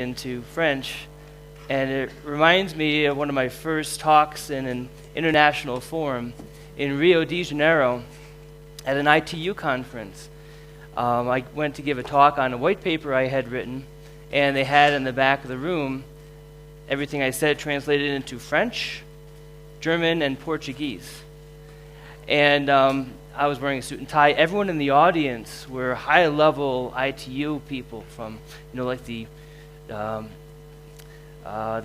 into French, and it reminds me of one of my first talks in an international forum in Rio de Janeiro at an ITU conference. I went to give a talk on a white paper I had written, and they had in the back of the room everything I said translated into French, German, and Portuguese. And I was wearing a suit and tie. Everyone in the audience were high-level ITU people from, like the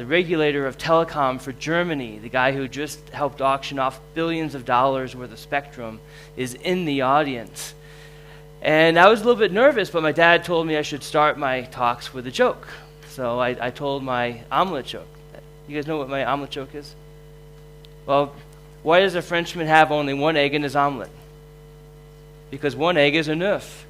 regulator of telecom for Germany, the guy who just helped auction off billions of dollars worth of spectrum, is in the audience. And I was a little bit nervous, but my dad told me I should start my talks with a joke. So I told my omelet joke. You guys know what my omelet joke is? Well, why does a Frenchman have only one egg in his omelet? Because one egg is enough.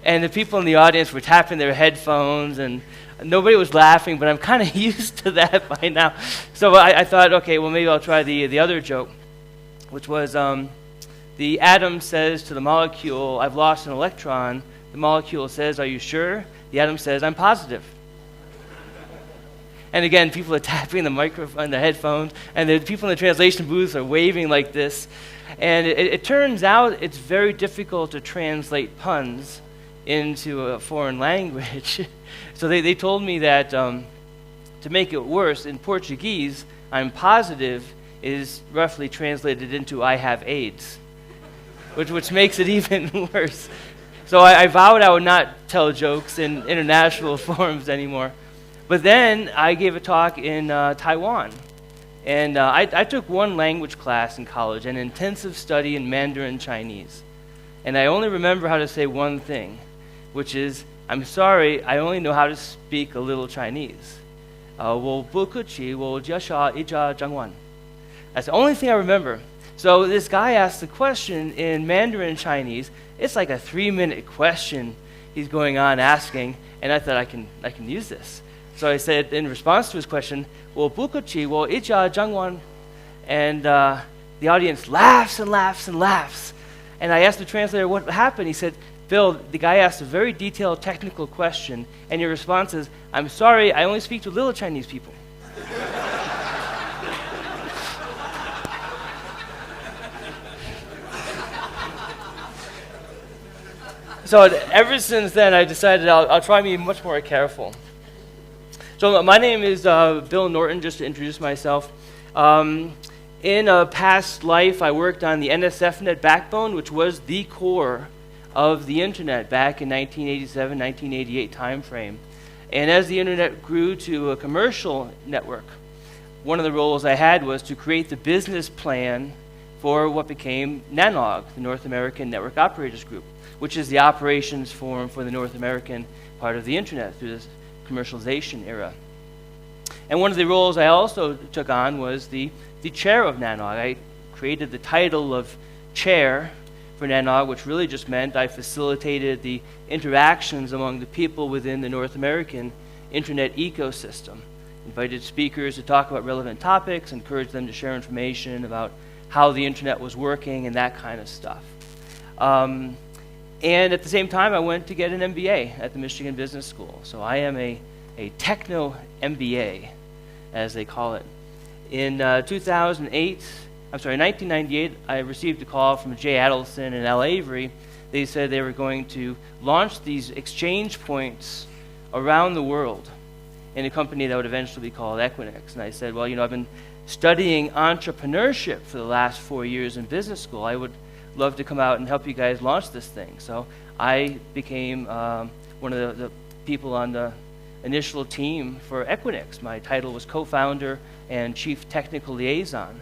And the people in the audience were tapping their headphones, and nobody was laughing, but I'm kind of used to that by now. So I thought, okay, well, maybe I'll try the other joke, which was the atom says to the molecule, I've lost an electron. The molecule says, are you sure? The atom says, I'm positive. And again, people are tapping the microphone, the headphones, and the people in the translation booths are waving like this. And it turns out it's very difficult to translate puns into a foreign language. So they told me that to make it worse, in Portuguese, I'm positive is roughly translated into I have AIDS, which makes it even worse. So I vowed I would not tell jokes in international forums anymore. But then I gave a talk in Taiwan. And I took one language class in college, an intensive study in Mandarin Chinese. And I only remember how to say one thing, which is, I'm sorry, I only know how to speak a little Chinese. 我不客气，我就是一家中文. That's the only thing I remember. So this guy asked the question in Mandarin Chinese. It's like a 3-minute question he's going on asking, and I thought I can use this. So I said in response to his question, 我不客气，我一家中文. And the audience laughs and laughs and laughs. And I asked the translator what happened. He said, Bill, the guy asked a very detailed technical question, and your response is, I'm sorry, I only speak to little Chinese people. So ever since then, I decided I'll try to be much more careful. So my name is Bill Norton, just to introduce myself. In a past life, I worked on the NSFnet backbone, which was the core of the internet back in 1987, 1988 timeframe. And as the internet grew to a commercial network, one of the roles I had was to create the business plan for what became NANOG, the North American Network Operators Group, which is the operations forum for the North American part of the internet through this commercialization era. And one of the roles I also took on was the chair of NANOG. I created the title of chair for NANOG, which really just meant I facilitated the interactions among the people within the North American internet ecosystem. Invited speakers to talk about relevant topics, encouraged them to share information about how the internet was working and that kind of stuff. And at the same time, I went to get an MBA at the Michigan Business School. So I am a techno MBA, as they call it. In 1998, I received a call from Jay Adelson and Al Avery. They said they were going to launch these exchange points around the world in a company that would eventually be called Equinix. And I said, well, I've been studying entrepreneurship for the last 4 years in business school. I would love to come out and help you guys launch this thing. So I became one of the people on the initial team for Equinix. My title was co-founder and chief technical liaison.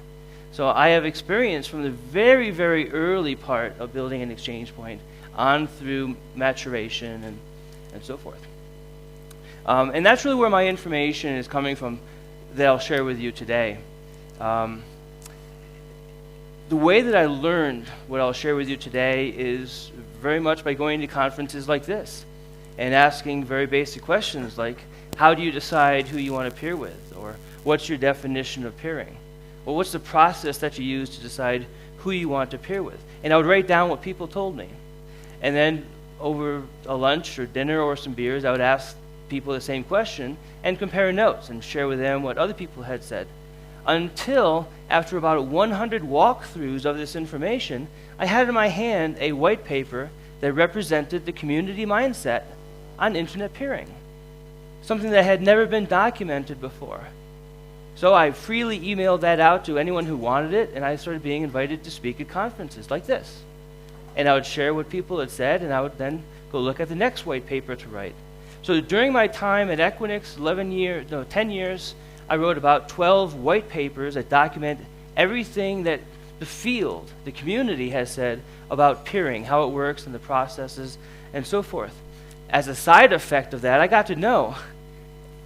So I have experience from the very, very early part of building an exchange point on through maturation and so forth. And that's really where my information is coming from that I'll share with you today. The way that I learned what I'll share with you today is very much by going to conferences like this and asking very basic questions like, how do you decide who you want to peer with? Or what's your definition of peering? Or what's the process that you use to decide who you want to peer with? And I would write down what people told me. And then over a lunch or dinner or some beers, I would ask people the same question and compare notes and share with them what other people had said. Until, after about 100 walkthroughs of this information, I had in my hand a white paper that represented the community mindset on internet peering, something that had never been documented before. So I freely emailed that out to anyone who wanted it, and I started being invited to speak at conferences like this. And I would share what people had said, and I would then go look at the next white paper to write. So during my time at Equinix, 10 years, I wrote about 12 white papers that document everything that the field, the community has said about peering, how it works and the processes and so forth. As a side effect of that, I got to know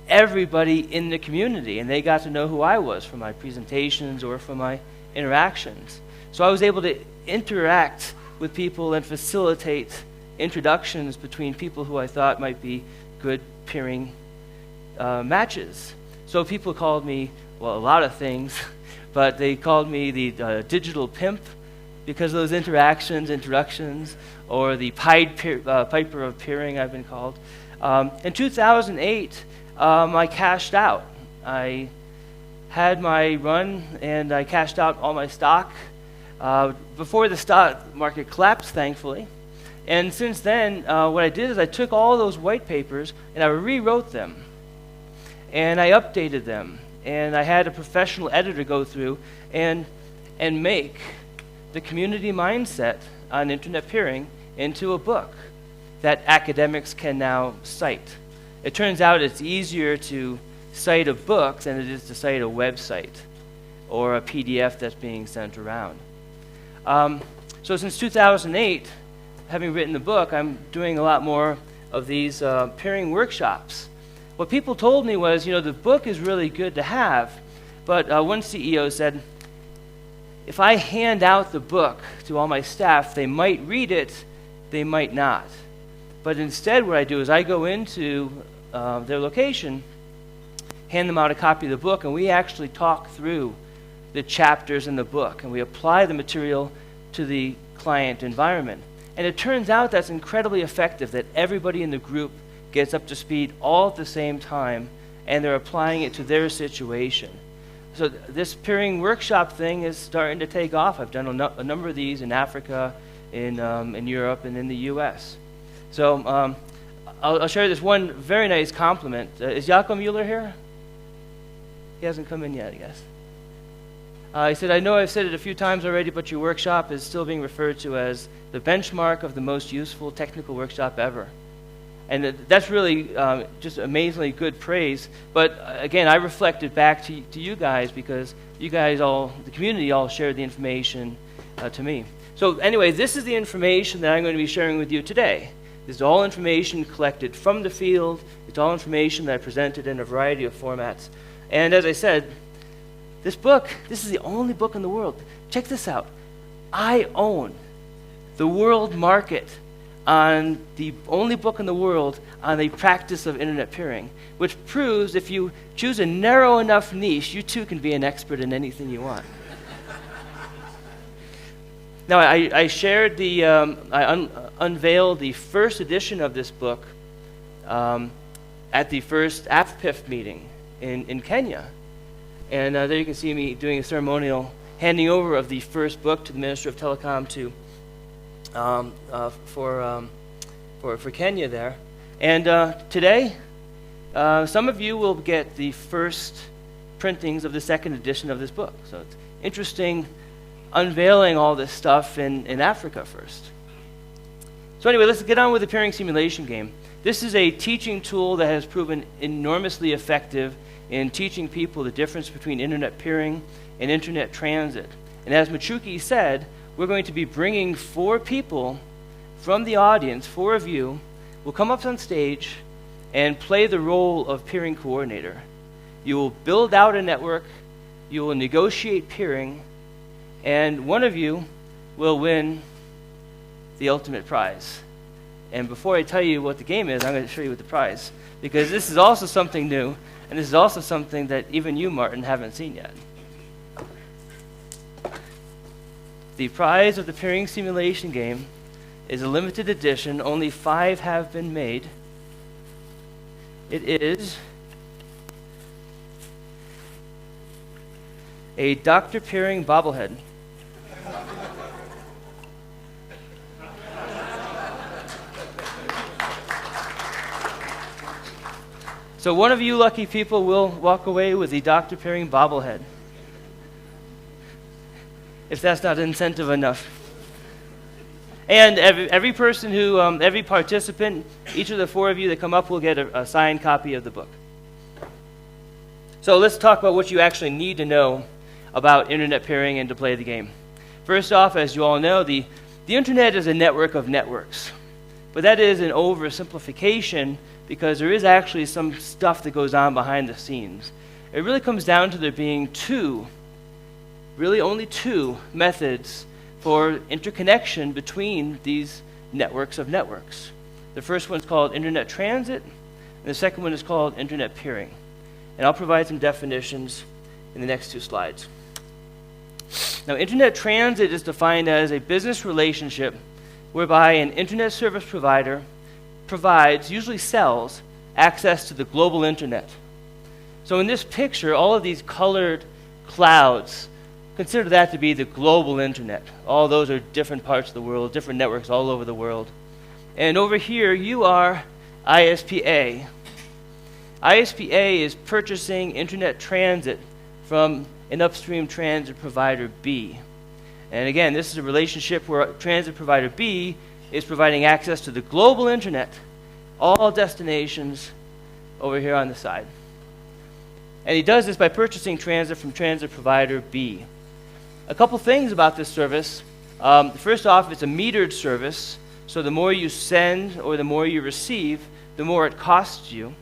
everybody in the community, and they got to know who I was from my presentations or from my interactions. So I was able to interact with people and facilitate introductions between people who I thought might be good peering matches. So people called me, well, a lot of things, but they called me the digital pimp because of those introductions, or the Piper of peering, I've been called. In 2008, I cashed out. I had my run, and I cashed out all my stock before the stock market collapsed, thankfully. And since then, what I did is I took all those white papers, and I rewrote them. And I updated them, and I had a professional editor go through and make the community mindset on internet peering into a book that academics can now cite. It turns out it's easier to cite a book than it is to cite a website or a PDF that's being sent around. So since 2008, having written the book, I'm doing a lot more of these peering workshops. What people told me was, the book is really good to have, but one CEO said, if I hand out the book to all my staff, they might read it, they might not. But instead what I do is I go into their location, hand them out a copy of the book, and we actually talk through the chapters in the book, and we apply the material to the client environment. And it turns out that's incredibly effective, that everybody in the group gets up to speed all at the same time, and they're applying it to their situation. So this peering workshop thing is starting to take off. I've done a number of these in Africa, in Europe, and in the U.S. So I'll share this one very nice compliment. Is Jakob Mueller here? He hasn't come in yet, I guess. He said, I know I've said it a few times already, but your workshop is still being referred to as the benchmark of the most useful technical workshop ever. And that's really just amazingly good praise. But again, I reflected back to you guys because you guys all, the community all shared the information to me. So anyway, this is the information that I'm going to be sharing with you today. This is all information collected from the field. It's all information that I presented in a variety of formats. And as I said, this book, this is the only book in the world. Check this out. I own the world market on the only book in the world on the practice of internet peering, which proves if you choose a narrow enough niche, you too can be an expert in anything you want. Now, I shared unveiled the first edition of this book at the first AfPIF meeting in Kenya. And there you can see me doing a ceremonial handing over of the first book to the Minister of Telecom for Kenya there. And today, some of you will get the first printings of the second edition of this book. So it's interesting unveiling all this stuff in Africa first. So anyway, let's get on with the peering simulation game. This is a teaching tool that has proven enormously effective in teaching people the difference between internet peering and internet transit. And as Machuki said, we're going to be bringing 4 people from the audience, 4 of you, will come up on stage and play the role of peering coordinator. You will build out a network, you will negotiate peering, and one of you will win the ultimate prize. And before I tell you what the game is, I'm going to show you what the prize, because this is also something new, and this is also something that even you, Martin, haven't seen yet. The prize of the peering simulation game is a limited edition. Only 5 have been made. It is a Dr. Peering bobblehead. So one of you lucky people will walk away with the Dr. Peering bobblehead. If that's not incentive enough. And every person who, every participant, each of the four of you that come up will get a signed copy of the book. So let's talk about what you actually need to know about internet peering and to play the game. First off, as you all know, the internet is a network of networks. But that is an oversimplification because there is actually some stuff that goes on behind the scenes. It really comes down to there being only two methods for interconnection between these networks of networks. The first one is called internet transit, and the second one is called internet peering. And I'll provide some definitions in the next two slides. Now, internet transit is defined as a business relationship whereby an internet service provider provides, usually sells, access to the global internet. So in this picture, all of these colored clouds, consider that to be the global internet. All those are different parts of the world, different networks all over the world. And over here, you are ISPA. ISPA is purchasing internet transit from an upstream transit provider B. And again, this is a relationship where transit provider B is providing access to the global internet, all destinations over here on the side. And he does this by purchasing transit from transit provider B. A couple things about this service. First off, it's a metered service, so the more you send or the more you receive, the more it costs you.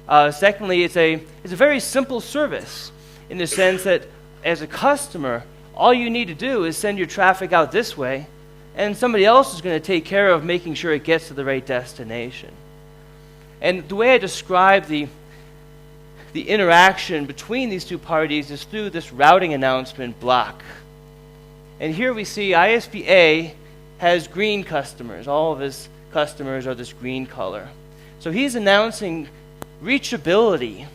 Secondly, it's a very simple service in the sense that as a customer, all you need to do is send your traffic out this way, and somebody else is going to take care of making sure it gets to the right destination. And the way I describe the interaction between these two parties is through this routing announcement block. And here we see ISPA has green customers. All of his customers are this green color. So he's announcing reachability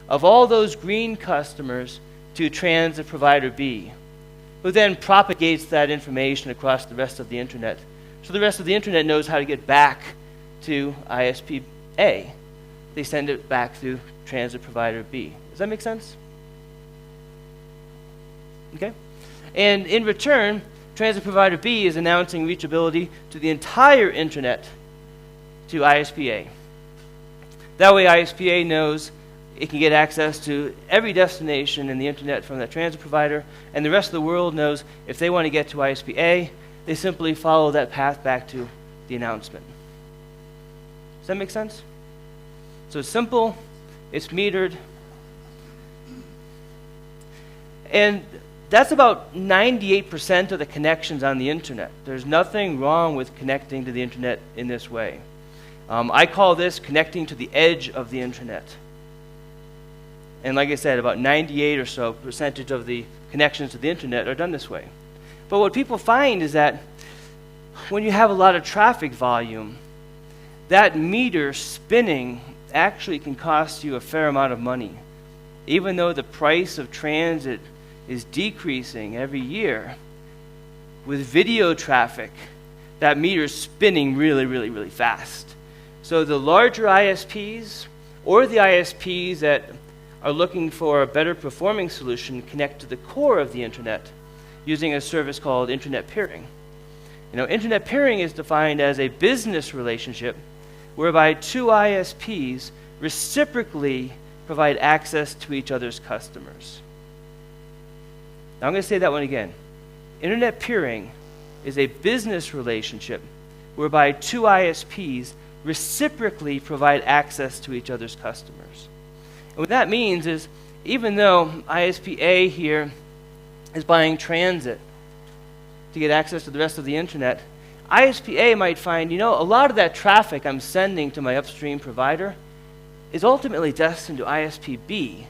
of all those green customers to transit provider B, who then propagates that information across the rest of the internet. So the rest of the internet knows how to get back to ISPA. They send it back to transit provider B. Does that make sense? Okay. And in return, transit provider B is announcing reachability to the entire internet to ISPA. That way ISPA knows it can get access to every destination in the internet from that transit provider, and the rest of the world knows if they want to get to ISPA, they simply follow that path back to the announcement. Does that make sense? So it's simple, it's metered, and that's about 98% of the connections on the internet. There's nothing wrong with connecting to the internet in this way. I call this connecting to the edge of the internet. And like I said, about 98 or so percentage of the connections to the internet are done this way. But what people find is that when you have a lot of traffic volume, that meter spinning actually can cost you a fair amount of money. Even though the price of transit is decreasing every year, with video traffic, that meter is spinning really, really, really fast. So the larger ISPs or the ISPs that are looking for a better performing solution connect to the core of the internet using a service called internet peering. Internet peering is defined as a business relationship whereby two ISPs reciprocally provide access to each other's customers. Now I'm going to say that one again. Internet peering is a business relationship whereby two ISPs reciprocally provide access to each other's customers. And what that means is, even though ISPA here is buying transit to get access to the rest of the internet, ISPA might find, a lot of that traffic I'm sending to my upstream provider is ultimately destined to ISPB,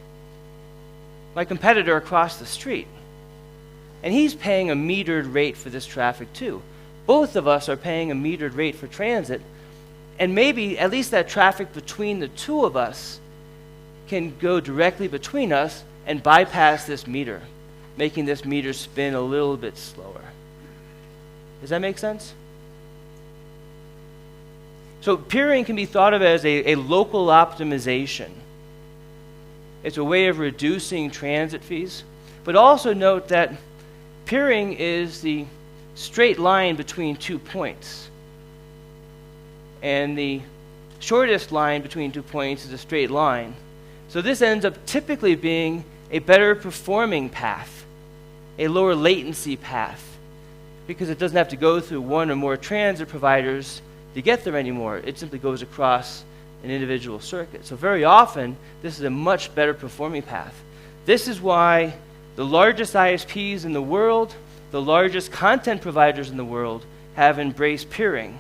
my competitor across the street. And he's paying a metered rate for this traffic too. Both of us are paying a metered rate for transit, And maybe at least that traffic between the two of us can go directly between us and bypass this meter, making this meter spin a little bit slower. Does that make sense? So peering can be thought of as a local optimization. It's a way of reducing transit fees. But also note that peering is the straight line between 2 points. And the shortest line between 2 points is a straight line. So this ends up typically being a better performing path, a lower latency path, because it doesn't have to go through one or more transit providers to get there anymore. It simply goes across an individual circuit. So very often, this is a much better performing path. This is why the largest ISPs in the world, the largest content providers in the world, have embraced peering.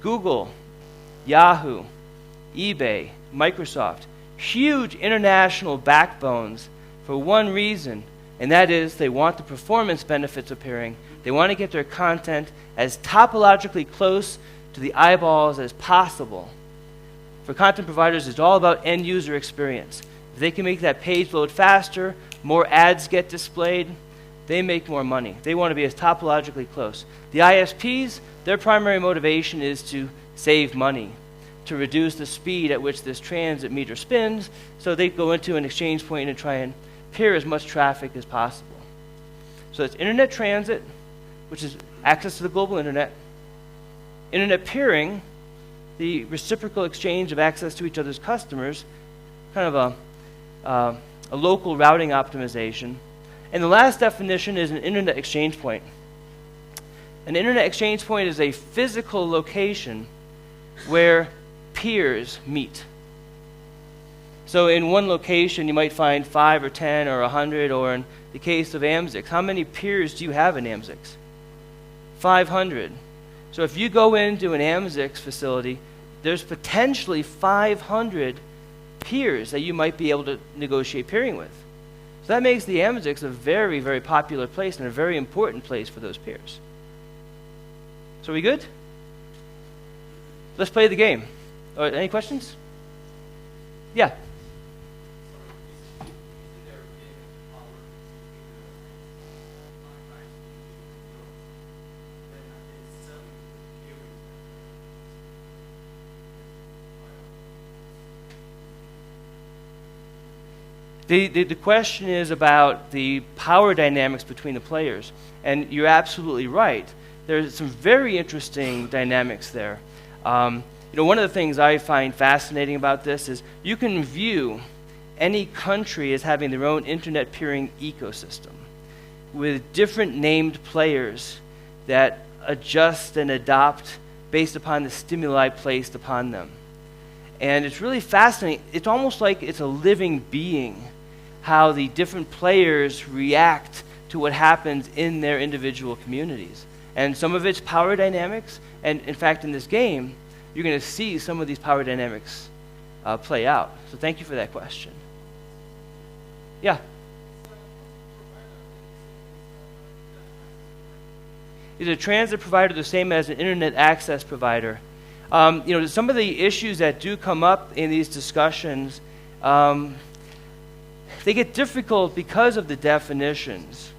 Google, Yahoo, eBay, Microsoft, huge international backbones for one reason, and that is they want the performance benefits of peering. They want to get their content as topologically close to the eyeballs as possible. For content providers, it's all about end user experience. If they can make that page load faster, more ads get displayed, they make more money. They want to be as topologically close. The ISPs, their primary motivation is to save money, to reduce the speed at which this transit meter spins, so they go into an exchange point and try and peer as much traffic as possible. So it's internet transit, which is access to the global internet. Internet peering, the reciprocal exchange of access to each other's customers, kind of a local routing optimization. And the last definition is an internet exchange point. An internet exchange point is a physical location where peers meet. So in one location, you might find 5 or 10 or 100, or in the case of AMSIX, how many peers do you have in AMSIX? 500. So if you go into an AMSIX facility, there's potentially 500 peers that you might be able to negotiate peering with. So that makes the AMSIX a very, very popular place and a very important place for those peers. So are we good? Let's play the game. Any questions? Yeah. The question is about the power dynamics between the players. And you're absolutely right. There's some very interesting dynamics there. One of the things I find fascinating about this is you can view any country as having their own internet peering ecosystem with different named players that adjust and adopt based upon the stimuli placed upon them. And it's really fascinating. It's almost like it's a living being, how the different players react to what happens in their individual communities. And some of it's power dynamics, and in fact in this game, you're going to see some of these power dynamics play out. So thank you for that question. Yeah? Is a transit provider the same as an internet access provider? Some of the issues that do come up in these discussions, they get difficult because of the definitions.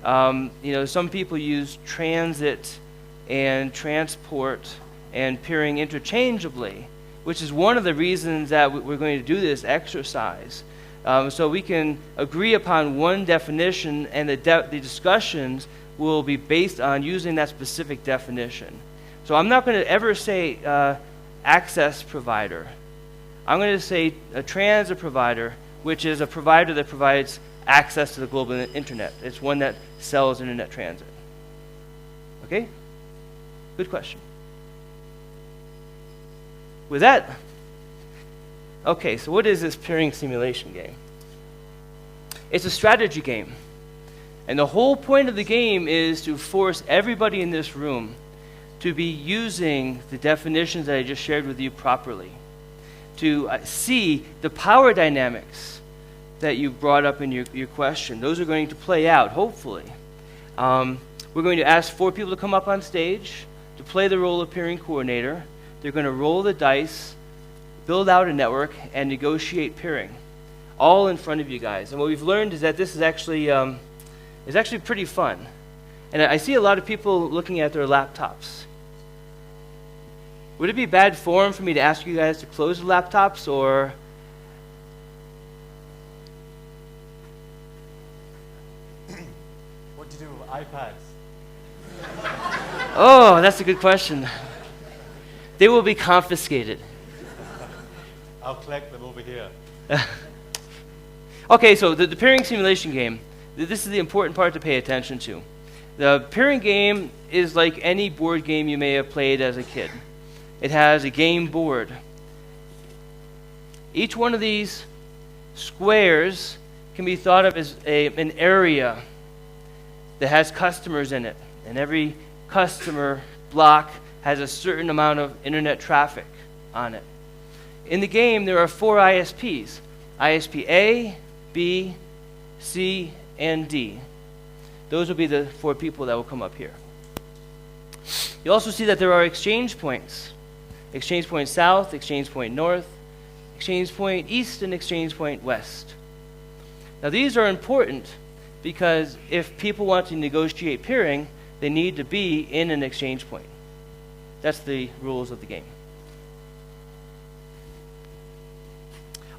Some people use transit and transport and peering interchangeably, which is one of the reasons that we're going to do this exercise. So we can agree upon one definition, and the discussions will be based on using that specific definition. So I'm not going to ever say access provider. I'm going to say a transit provider, which is a provider that provides access to the global internet. It's one that sells internet transit. Okay? Good question. With that, okay, so what is this peering simulation game? It's a strategy game. And the whole point of the game is to force everybody in this room to be using the definitions that I just shared with you properly, to see the power dynamics that you brought up in your question. Those are going to play out, hopefully. We're going to ask 4 people to come up on stage to play the role of peering coordinator. They're going to roll the dice, build out a network, and negotiate peering, all in front of you guys. And what we've learned is that this is actually pretty fun. And I see a lot of people looking at their laptops. Would it be bad form for me to ask you guys to close the laptops, or? What do you do with iPads? Oh, that's a good question. They will be confiscated. I'll collect them over here. Okay, so the peering simulation game, this is the important part to pay attention to. The peering game is like any board game you may have played as a kid. It has a game board. Each one of these squares can be thought of as an area that has customers in it. And every customer block has a certain amount of internet traffic on it. In the game, there are 4 ISPs. ISP A, B, C, and D. Those will be the 4 people that will come up here. You also see that there are exchange points. Exchange point south, exchange point north, exchange point east, and exchange point west. Now these are important because if people want to negotiate peering, they need to be in an exchange point. That's the rules of the game.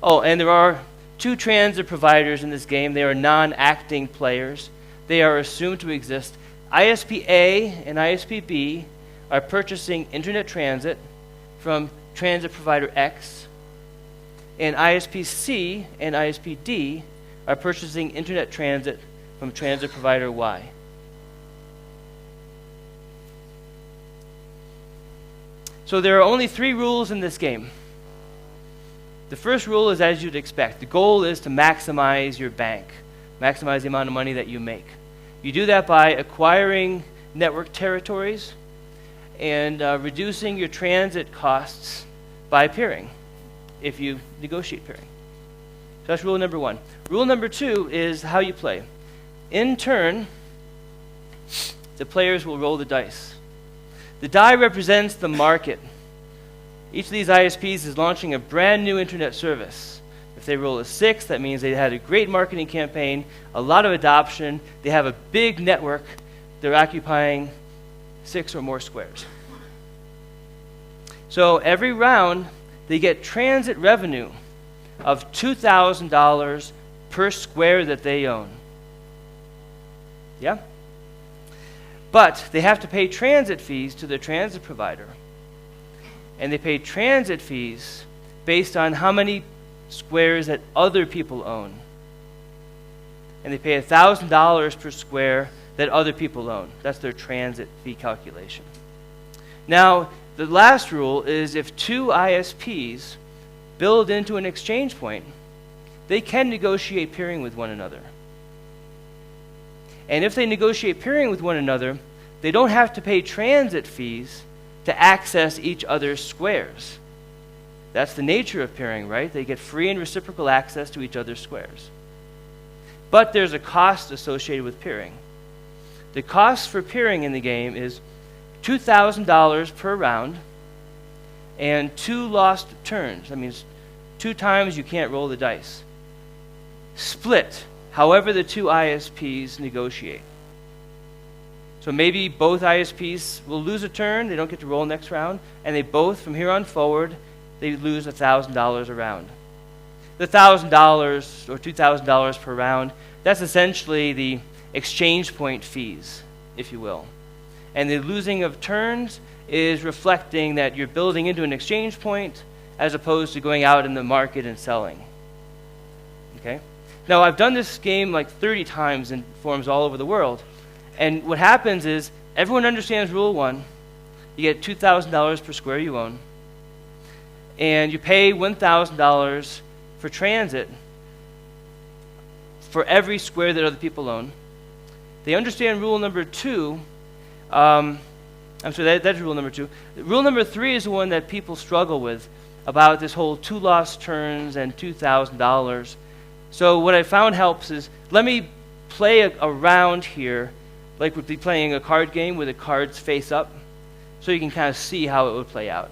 Oh, and there are 2 transit providers in this game. They are non-acting players. They are assumed to exist. ISP A and ISP B are purchasing internet transit from transit provider X, and ISP C and ISP D are purchasing internet transit from transit provider Y. So there are only 3 rules in this game. The first rule is as you'd expect. The goal is to maximize your bank, maximize the amount of money that you make. You do that by acquiring network territories and reducing your transit costs by peering, if you negotiate peering. So that's rule number 1. Rule number 2 is how you play. In turn, the players will roll the dice. The die represents the market. Each of these ISPs is launching a brand new internet service. If they roll a 6, that means they had a great marketing campaign, a lot of adoption, they have a big network, they're occupying 6 or more squares. So every round, they get transit revenue of $2,000 per square that they own. Yeah? But they have to pay transit fees to their transit provider. And they pay transit fees based on how many squares that other people own. And they pay $1,000 per square that other people own. That's their transit fee calculation. Now, the last rule is if 2 ISPs build into an exchange point, they can negotiate peering with one another. And if they negotiate peering with one another, they don't have to pay transit fees to access each other's squares. That's the nature of peering, right? They get free and reciprocal access to each other's squares. But there's a cost associated with peering. The cost for peering in the game is $2,000 per round and 2 lost turns. That means 2 times you can't roll the dice. Split however the 2 ISPs negotiate. So maybe both ISPs will lose a turn, they don't get to roll next round, and they both, from here on forward, they lose $1,000 a round. The $1,000 or $2,000 per round, that's essentially the exchange point fees, if you will. And the losing of turns is reflecting that you're building into an exchange point as opposed to going out in the market and selling. Okay? Now, I've done this game like 30 times in forums all over the world. And what happens is everyone understands rule 1. You get $2,000 per square you own. And you pay $1,000 for transit for every square that other people own. They understand rule number 2. That's rule number 2. Rule number 3 is the one that people struggle with about this whole 2 lost turns and $2,000. So what I found helps is let me play a round here like we'd be playing a card game where the cards face up. so you can kind of see how it would play out.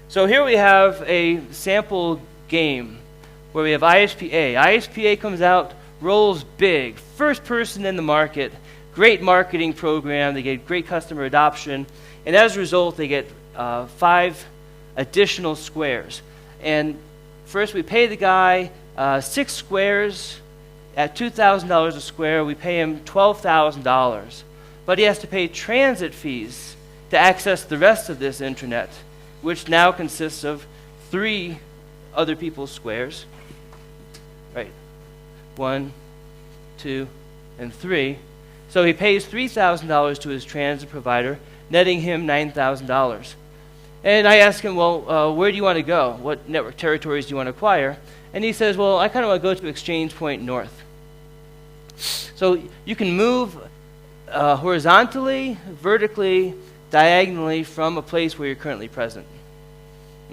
So here we have a sample game where we have ISP-A. ISP-A comes out, rolls big, first person in the market, great marketing program, they get great customer adoption, and as a result, they get 5 additional squares. And first we pay the guy 6 squares at $2,000 a square. We pay him $12,000. But he has to pay transit fees to access the rest of this intranet, which now consists of 3 other people's squares. Right. 1, 2, and 3. So he pays $3,000 to his transit provider, netting him $9,000. And I ask him, well, where do you want to go? What network territories do you want to acquire? And he says, well, I kind of want to go to Exchange Point North. So you can move horizontally, vertically, diagonally from a place where you're currently present.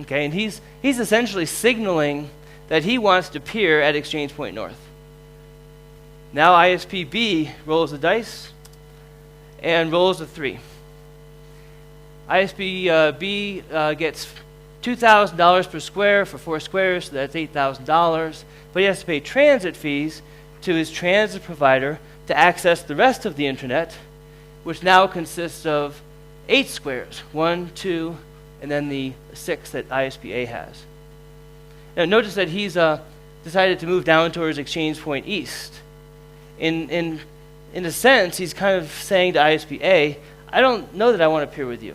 Okay, and he's essentially signaling that he wants to peer at Exchange Point North. Now ISP-B rolls the dice and rolls a 3. ISP-B gets $2,000 per square for 4 squares, so that's $8,000. But he has to pay transit fees to his transit provider to access the rest of the intranet, which now consists of 8 squares, 1, 2, and then the 6 that ISP-A has. Now notice that he's decided to move down towards Exchange Point East. In a sense, he's kind of saying to ISP-A, I don't know that I want to peer with you.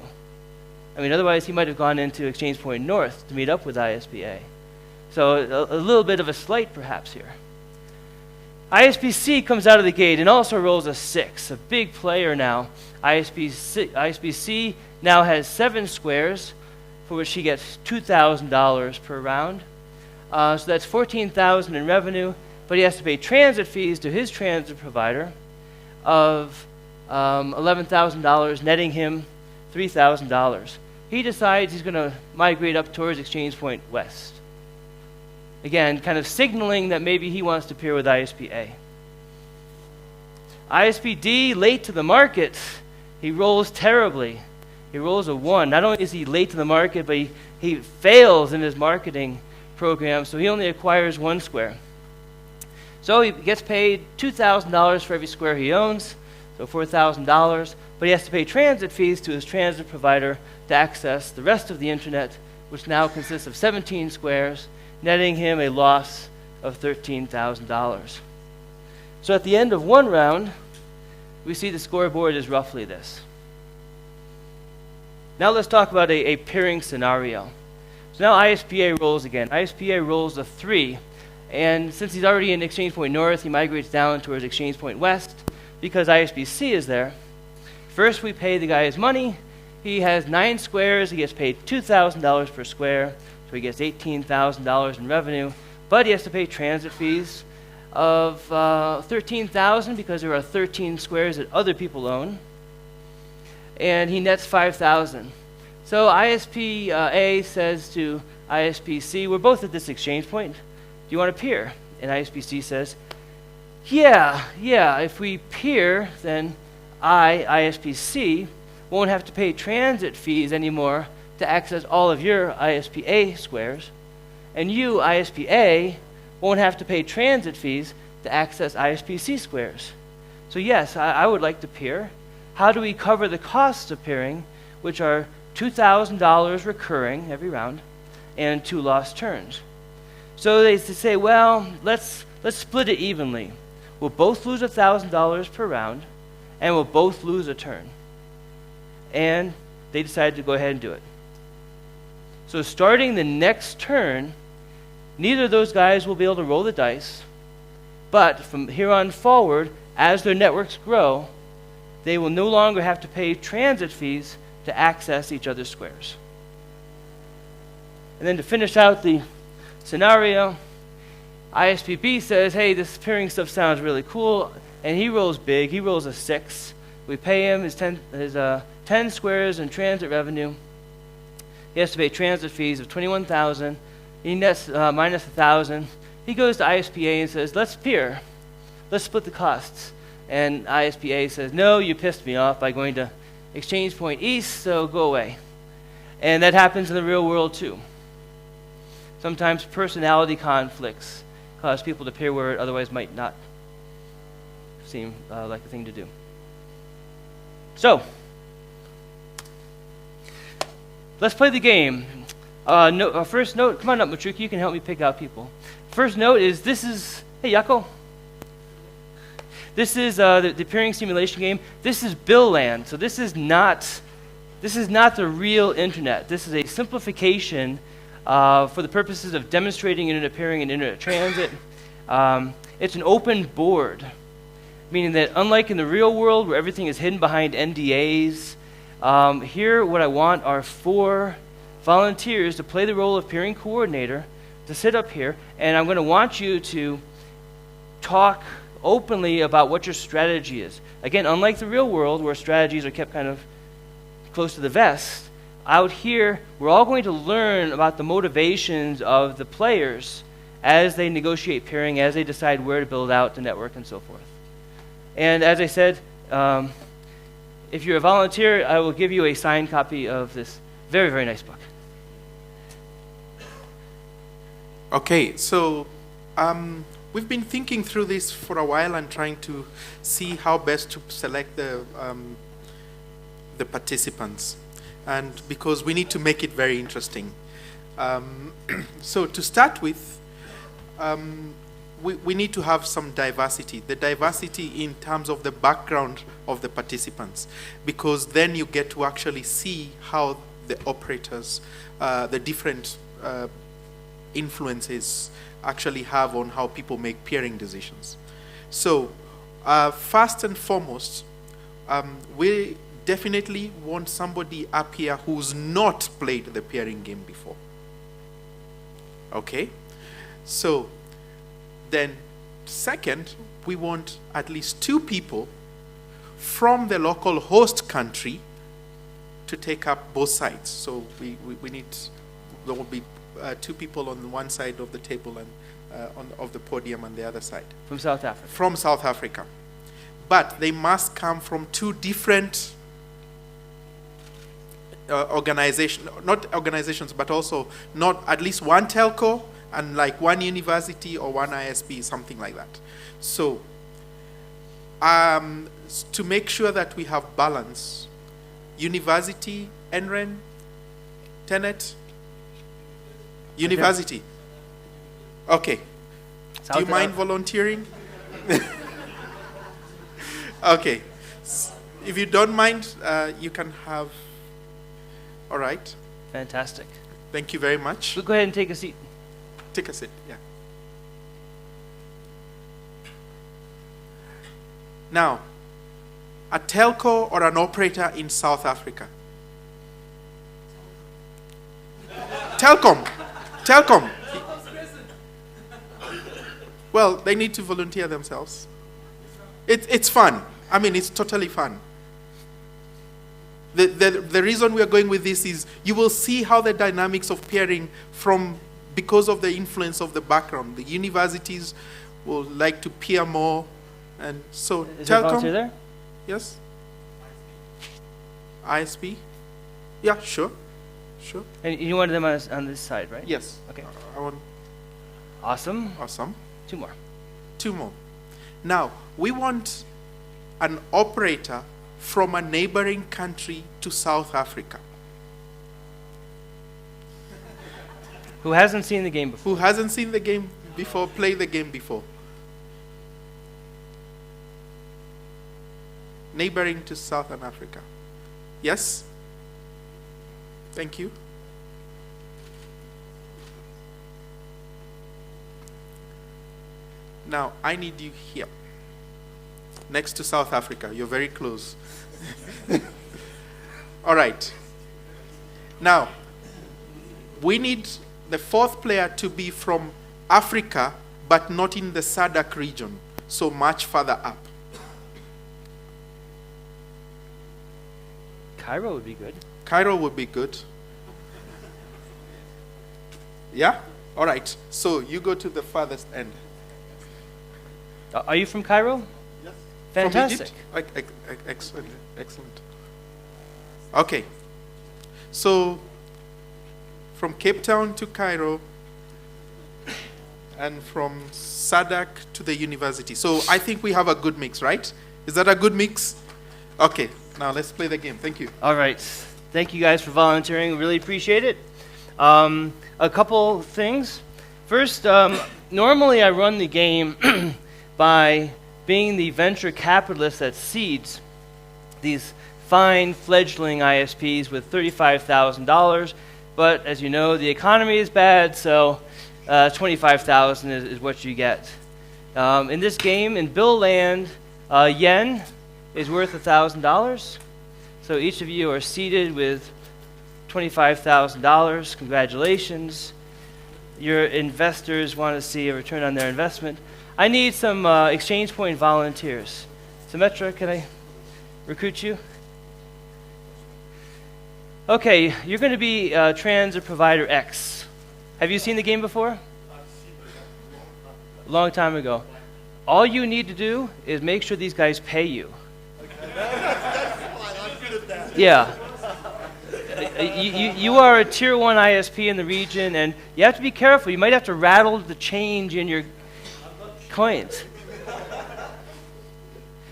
I mean, otherwise he might have gone into Exchange Point North to meet up with ISP-A. So a little bit of a slight perhaps here. ISP-C comes out of the gate and also rolls a 6, a big player now. ISP-C now has 7 squares, for which he gets $2,000 per round. So that's $14,000 in revenue, but he has to pay transit fees to his transit provider of $11,000, netting him $3,000. He decides he's going to migrate up towards Exchange Point West. Again, kind of signaling that maybe he wants to peer with ISP-A. ISP-D, late to the market, he rolls terribly. He rolls a 1. Not only is he late to the market, but he fails in his marketing program, so he only acquires 1 square. So he gets paid $2,000 for every square he owns, so $4,000, but he has to pay transit fees to his transit provider to access the rest of the intranet, which now consists of 17 squares, netting him a loss of $13,000. So at the end of 1 round, we see the scoreboard is roughly this. Now let's talk about a peering scenario. So now ISP-A rolls again. ISP-A rolls a 3, and since he's already in Exchange Point North, he migrates down towards Exchange Point West because ISP-C is there. First, we pay the guy his money. He has 9 squares. He gets paid $2,000 per square, so he gets $18,000 in revenue, but he has to pay transit fees of $13,000 because there are 13 squares that other people own, and he nets $5,000. So ISP-A says to ISP-C, we're both at this exchange point. Do you want to peer? And ISP-C says, yeah, if we peer, then ISP-C, won't have to pay transit fees anymore to access all of your ISP-A squares, and you, ISP-A, won't have to pay transit fees to access ISP-C squares. So yes, I would like to peer. How do we cover the costs of peering, which are $2,000 recurring every round and 2 lost turns? So they say, well, let's split it evenly. We'll both lose $1,000 per round, and we'll both lose a turn. And they decided to go ahead and do it. So starting the next turn, neither of those guys will be able to roll the dice, but from here on forward, as their networks grow, they will no longer have to pay transit fees to access each other's squares. And then to finish out the scenario, ISP-B says, hey, this peering stuff sounds really cool, and he rolls big. He rolls a 6. We pay him his 10 squares in transit revenue. He has to pay transit fees of $21,000. He nets minus $1,000. He goes to ISP-A and says, let's peer. Let's split the costs. And ISP-A says, no, you pissed me off by going to exchange point east, so go away. And that happens in the real world too. Sometimes personality conflicts cause people to peer where it otherwise might not seem like a thing to do. So, let's play the game. First note, come on up, Matruki, you can help me pick out people. First note is hey, Yako. This is the peering simulation game. This is Bill Land, so this is not the real internet. This is a simplification for the purposes of demonstrating internet peering and internet transit. It's an open board, meaning that unlike in the real world where everything is hidden behind NDAs, here what I want are 4 volunteers to play the role of peering coordinator, to sit up here, and I'm going to want you to talk openly about what your strategy is. Again, unlike the real world where strategies are kept kind of close to the vest, out here we're all going to learn about the motivations of the players as they negotiate peering, as they decide where to build out the network and so forth. And as I said, if you're a volunteer, I will give you a signed copy of this very, very nice book. Okay, so we've been thinking through this for a while and trying to see how best to select the participants, and because we need to make it very interesting. So to start with, we need to have some diversity. The diversity in terms of the background of the participants, because then you get to actually see how the operators, the different influences actually have on how people make peering decisions. So first and foremost, we definitely want somebody up here who's not played the peering game before. Okay? So then second, we want at least 2 people from the local host country to take up both sides. So we need, there will be 2 people on one side of the table and of the podium on the other side. From South Africa. From South Africa. But they must come from 2 different not organizations, but also not at least one telco and like one university or one ISP, something like that. So to make sure that we have balance, university, NREN, Tenet, university. Okay. Do you mind volunteering? Okay. If you don't mind, you can have. All right. Fantastic. Thank you very much. We'll go ahead and take a seat. Take a seat, yeah. Now, a telco or an operator in South Africa. Telcom. Telcom. Well, they need to volunteer themselves. It's fun. I mean, it's totally fun. The reason we are going with this is you will see how the dynamics of peering because of the influence of the background. The universities will like to peer more, and so is there a volunteer Telcom. there? Yes. ISP. Yeah, sure. And you wanted them on this side, right? Yes. Okay. I want. Awesome. 2 more. 2 more. Now we want an operator from a neighboring country to South Africa. Who hasn't seen the game before? Who hasn't seen the game before, play the game before. Neighboring to Southern Africa. Yes? Thank you. Now, I need you here. Next to South Africa. You're very close. All right. Now, we need the 4th player to be from Africa, but not in the SADC region, so much further up. Cairo would be good. Cairo would be good. Yeah? All right. So you go to the farthest end. Are you from Cairo? Yes. Fantastic. From Egypt? Excellent. Okay. So, from Cape Town to Cairo, and from SADC to the university. So I think we have a good mix, right? Is that a good mix? Okay, now let's play the game. Thank you. All right. Thank you guys for volunteering. Really appreciate it. A couple things. First, normally I run the game by being the venture capitalist that seeds these fine fledgling ISPs with $35,000. But as you know, the economy is bad, so $25,000 is what you get. In this game, in Bill land, yen is worth $1,000. So each of you are seated with $25,000. Congratulations. Your investors want to see a return on their investment. I need some exchange point volunteers. Symmetra, can I recruit you? Okay, you're going to be transit provider X. Have you seen the game before? A long time ago. All you need to do is make sure these guys pay you. That's fine. I'm good at that. Yeah. You are a tier 1 ISP in the region, and you have to be careful. You might have to rattle the change in your coins.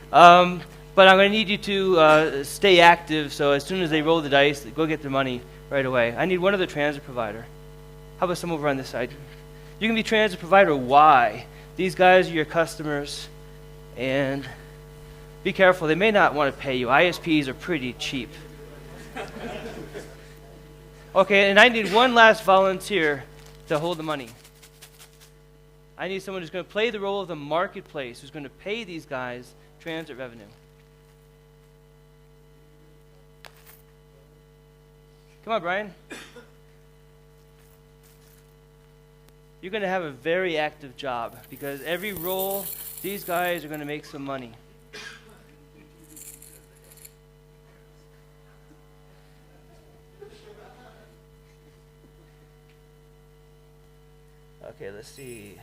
But I'm going to need you to stay active, so as soon as they roll the dice, go get the money right away. I need one other transit provider. How about some over on this side? You can be transit provider Y. These guys are your customers, and be careful. They may not want to pay you. ISPs are pretty cheap. Okay, and I need one last volunteer to hold the money. I need someone who's going to play the role of the marketplace, who's going to pay these guys transit revenue. Come on, Brian. You're going to have a very active job because every role, these guys are going to make some money. Okay, let's see.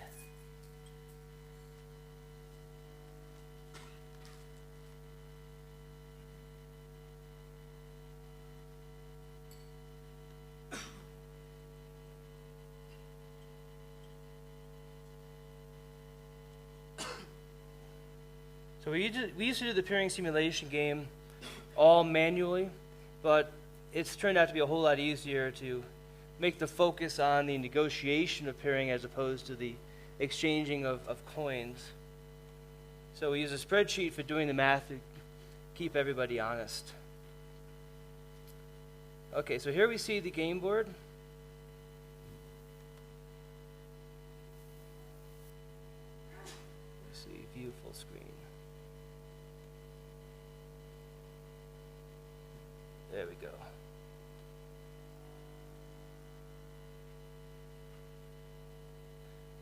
So we used to do the peering simulation game all manually, but it's turned out to be a whole lot easier to make the focus on the negotiation of peering as opposed to the exchanging of coins. So we use a spreadsheet for doing the math to keep everybody honest. Okay, so here we see the game board. Let's see, view full screen. There we go.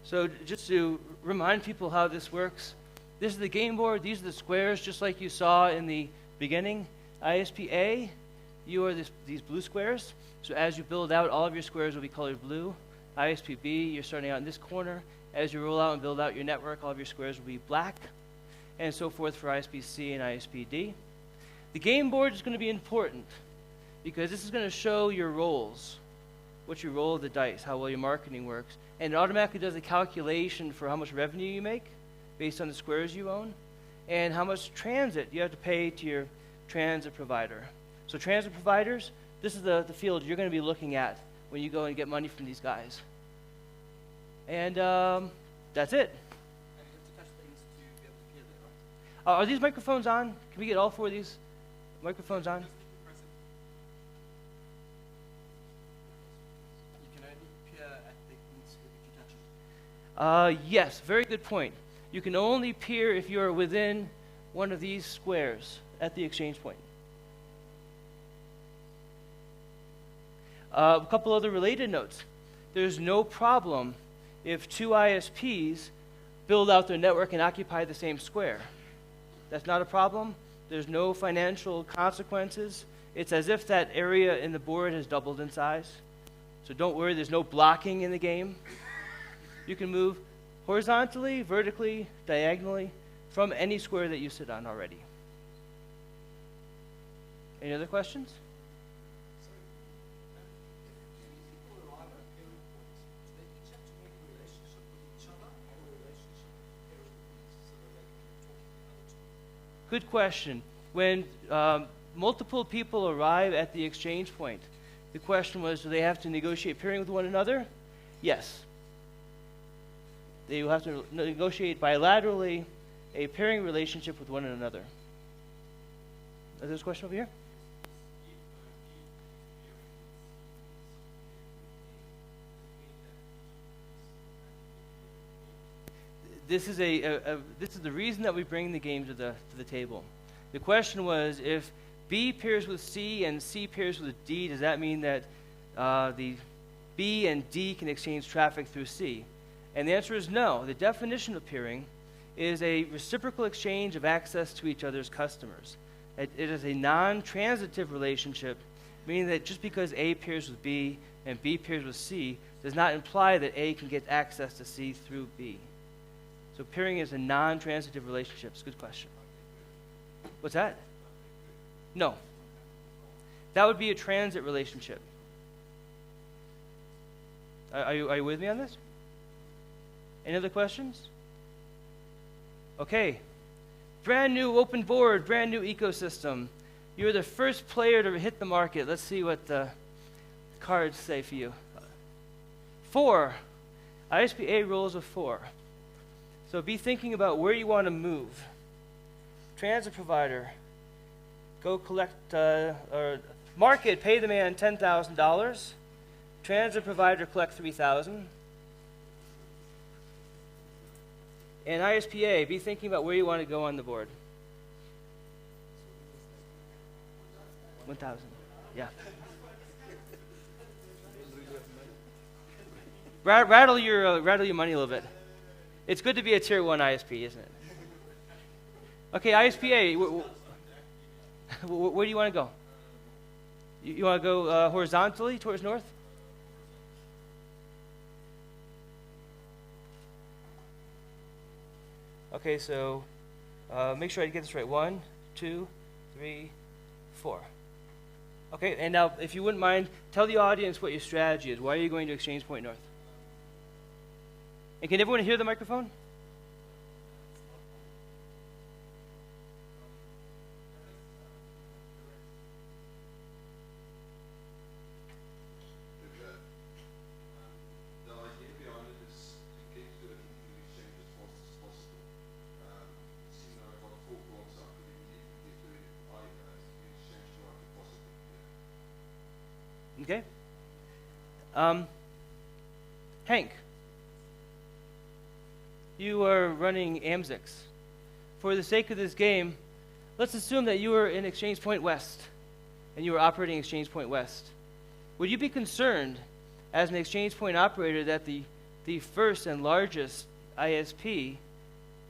So just to remind people how this works, this is the game board. These are the squares, just like you saw in the beginning. ISP A, you are these blue squares. So as you build out, all of your squares will be colored blue. ISP B, you're starting out in this corner. As you roll out and build out your network, all of your squares will be black, and so forth for ISP C and ISP D. The game board is going to be important because this is going to show your roles, what you roll the dice, how well your marketing works, and it automatically does a calculation for how much revenue you make based on the squares you own and how much transit you have to pay to your transit provider. So transit providers, this is the field you're going to be looking at when you go and get money from these guys. And that's it. And you have to touch things to be able to hear that, right? Are these microphones on? Can we get all 4 of these microphones on? You can only peer at things if you touch it. Yes, very good point. You can only peer if you're within one of these squares at the exchange point. A couple other related notes. There's no problem if 2 ISPs build out their network and occupy the same square. That's not a problem. There's no financial consequences. It's as if that area in the board has doubled in size. So don't worry, there's no blocking in the game. You can move horizontally, vertically, diagonally from any square that you sit on already. Any other questions? Good question. When multiple people arrive at the exchange point, the question was, do they have to negotiate peering with one another? Yes. They will have to negotiate bilaterally a pairing relationship with one another. Is there a question over here? This is the reason that we bring the game to the table. The question was, if B pairs with C and C pairs with D, does that mean that the B and D can exchange traffic through C? And the answer is no. The definition of peering is a reciprocal exchange of access to each other's customers. It is a non-transitive relationship, meaning that just because A pairs with B and B pairs with C does not imply that A can get access to C through B. So peering is a non-transitive relationship. It's a good question. What's that? No. That would be a transit relationship. Are you with me on this? Any other questions? Okay. Brand new open board, brand new ecosystem. You're the first player to hit the market. Let's see what the cards say for you. 4. ISP-A rolls with 4. So be thinking about where you want to move. Transit provider, go collect, or market, pay the man $10,000. Transit provider, collect $3,000. And ISP-A, be thinking about where you want to go on the board. 1,000, yeah. Rattle your money a little bit. It's good to be a tier 1 ISP, isn't it? Okay, ISP-A, where do you want to go? You want to go horizontally towards north? Okay, so make sure I get this right. 1, 2, 3, 4. Okay, and now if you wouldn't mind, tell the audience what your strategy is. Why are you going to Exchange Point North? And can everyone hear the microphone? Okay. Hank, you are running AMSIX. For the sake of this game, let's assume that you are in Exchange Point West and you are operating Exchange Point West. Would you be concerned as an Exchange Point operator that the first and largest ISP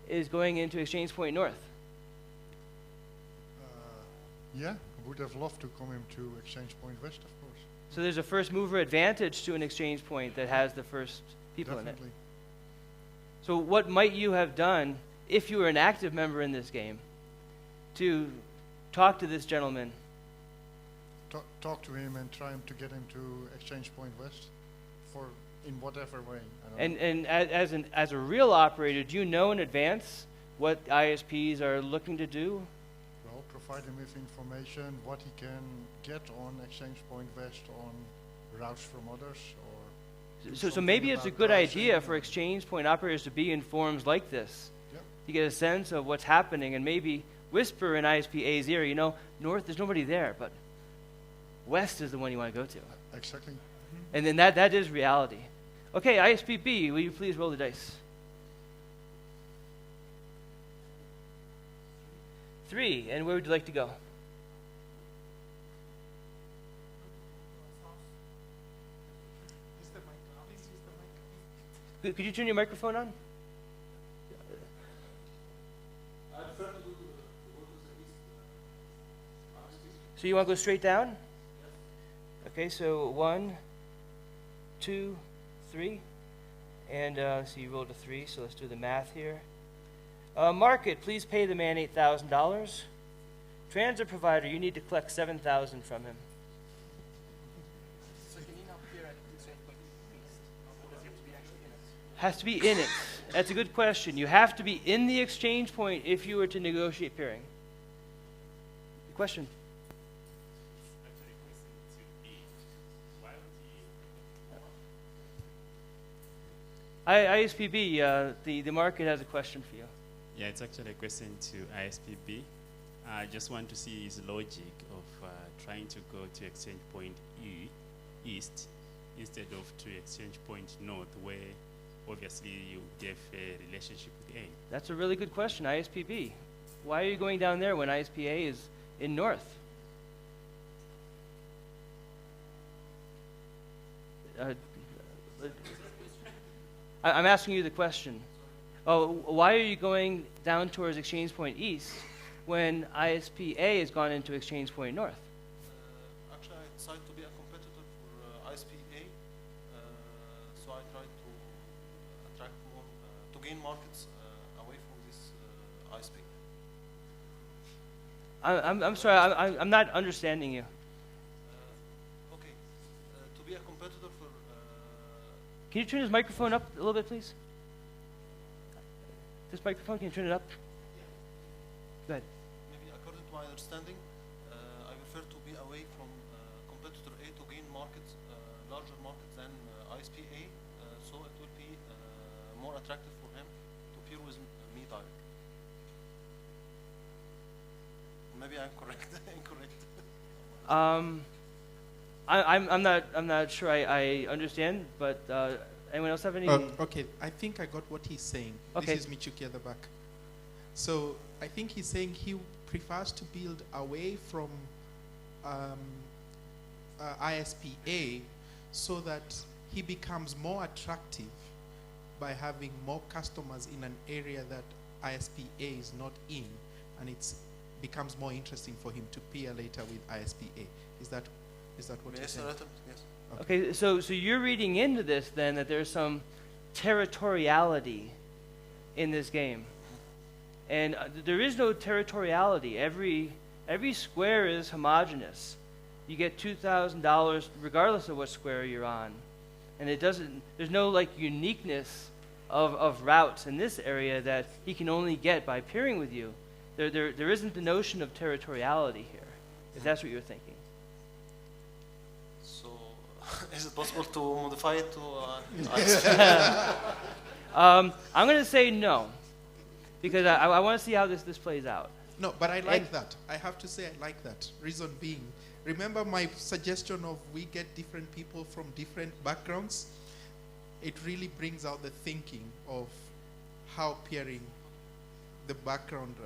is going into Exchange Point North? Yeah, I would have loved to come into Exchange Point West, of course. So there's a first mover advantage to an exchange point that has the first people Definitely. in it. So what might you have done if you were an active member in this game to talk to this gentleman? Talk to him and try to get him to Exchange Point West in whatever way. I don't know. And as a real operator, do you know in advance what ISPs are looking to do? Well, provide him with information, what he can get on Exchange Point West on routes from others, or So maybe it's a good idea for exchange point operators to be in forums like this, Yep. to get a sense of what's happening and maybe whisper in ISP-A's ear, you know, north, there's nobody there, but west is the one you want to go to. Exactly. And then that is reality. Okay, ISP-B, will you please roll the dice? 3, and where would you like to go? Could you turn your microphone on? So you want to go straight down? Okay, so 1, 2, 3. And so you rolled a 3, so let's do the math here. Market, please pay the man $8,000. Transit provider, you need to collect $7,000 from him. So can he not appear at the Exchange Point East? Or does he have to be actually in it? Has to be in it. That's a good question. You have to be in the exchange point if you were to negotiate peering. question. ISPB, the market has a question for you. Yeah, it's actually a question to ISPB. I just want to see his logic of trying to go to exchange point East instead of to exchange point North, where obviously you have a relationship with A. That's a really good question, ISPB. Why are you going down there when ISPA is in North? I'm asking you the question. Oh, why are you going down towards Exchange Point East when ISPA has gone into Exchange Point North? Actually, I decided to be a competitor for ISPA, so I tried to attract more, to gain markets away from this ISP. I'm sorry, I'm not understanding you. Okay, to be a competitor for... Can you turn his microphone up a little bit, please? This microphone, can you turn it up? Go ahead. Maybe according to my understanding, I prefer to be away from competitor A to gain markets, larger markets than ISPA, so it will be more attractive for him to peer with me direct. Maybe I'm correct, incorrect. I'm not sure I understand, but anyone else have any? Okay, I think I got what he's saying. Okay. This is Michuki at the back. So I think he's saying he prefers to build away from ISPA so that he becomes more attractive by having more customers in an area that ISPA is not in, and it becomes more interesting for him to peer later with ISPA. Is that what you're saying? Yes. Okay, so you're reading into this then that there's some territoriality in this game, and there is no territoriality. Every square is homogeneous. You get $2,000 regardless of what square you're on, and there's no like uniqueness of routes in this area that he can only get by peering with you. There isn't the notion of territoriality here, if that's what you're thinking. So, is it possible to modify it to I'm going to say no, because I want to see how this plays out. No, but I like that. I have to say I like that. Reason being, remember my suggestion of we get different people from different backgrounds? It really brings out the thinking of how peering the background.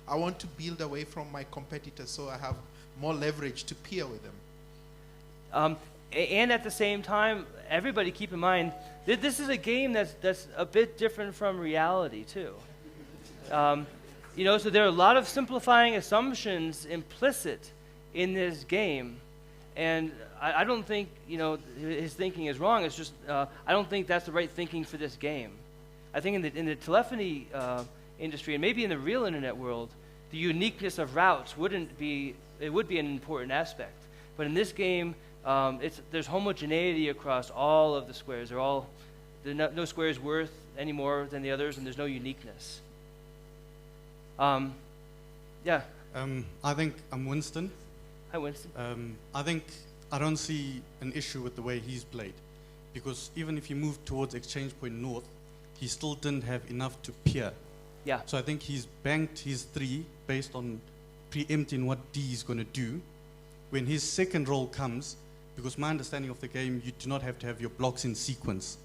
I want to build away from my competitors so I have more leverage to peer with them. And at the same time, everybody keep in mind that this is a game that's a bit different from reality too. So there are a lot of simplifying assumptions implicit in this game, and I don't think his thinking is wrong. It's just I don't think that's the right thinking for this game. I think in the telephony industry and maybe in the real internet world, the uniqueness of routes would be an important aspect. But in this game, there's homogeneity across all of the squares. No square is worth any more than the others, and there's no uniqueness. Yeah. I think I'm Winston. Hi, Winston. I don't see an issue with the way he's played, because even if he moved towards Exchange Point North, he still didn't have enough to peer. Yeah. So I think he's banked his 3 based on preempting what D is going to do. When his second roll comes, because my understanding of the game, you do not have to have your blocks in sequence.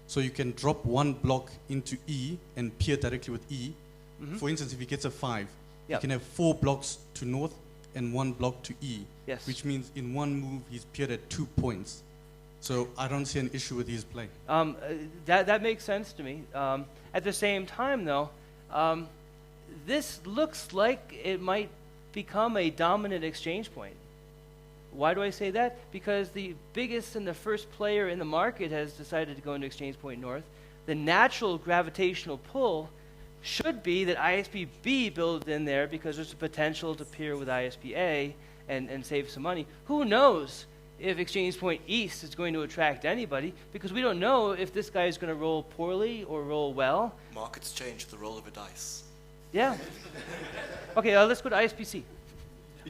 So you can drop one block into E and peer directly with E. Mm-hmm. For instance, if he gets a 5, Yep. he can have 4 blocks to north and 1 block to E. Yes. Which means in one move, he's peered at 2 points. So I don't see an issue with his play. That makes sense to me. At the same time, though, this looks like it might become a dominant exchange point. Why do I say that? Because the biggest and the first player in the market has decided to go into Exchange Point North. The natural gravitational pull should be that ISPB builds in there because there's a potential to peer with ISPA and save some money. Who knows if Exchange Point East is going to attract anybody, because we don't know if this guy is going to roll poorly or roll well. Markets change the roll of a dice. Yeah. Okay, let's go to ISPC.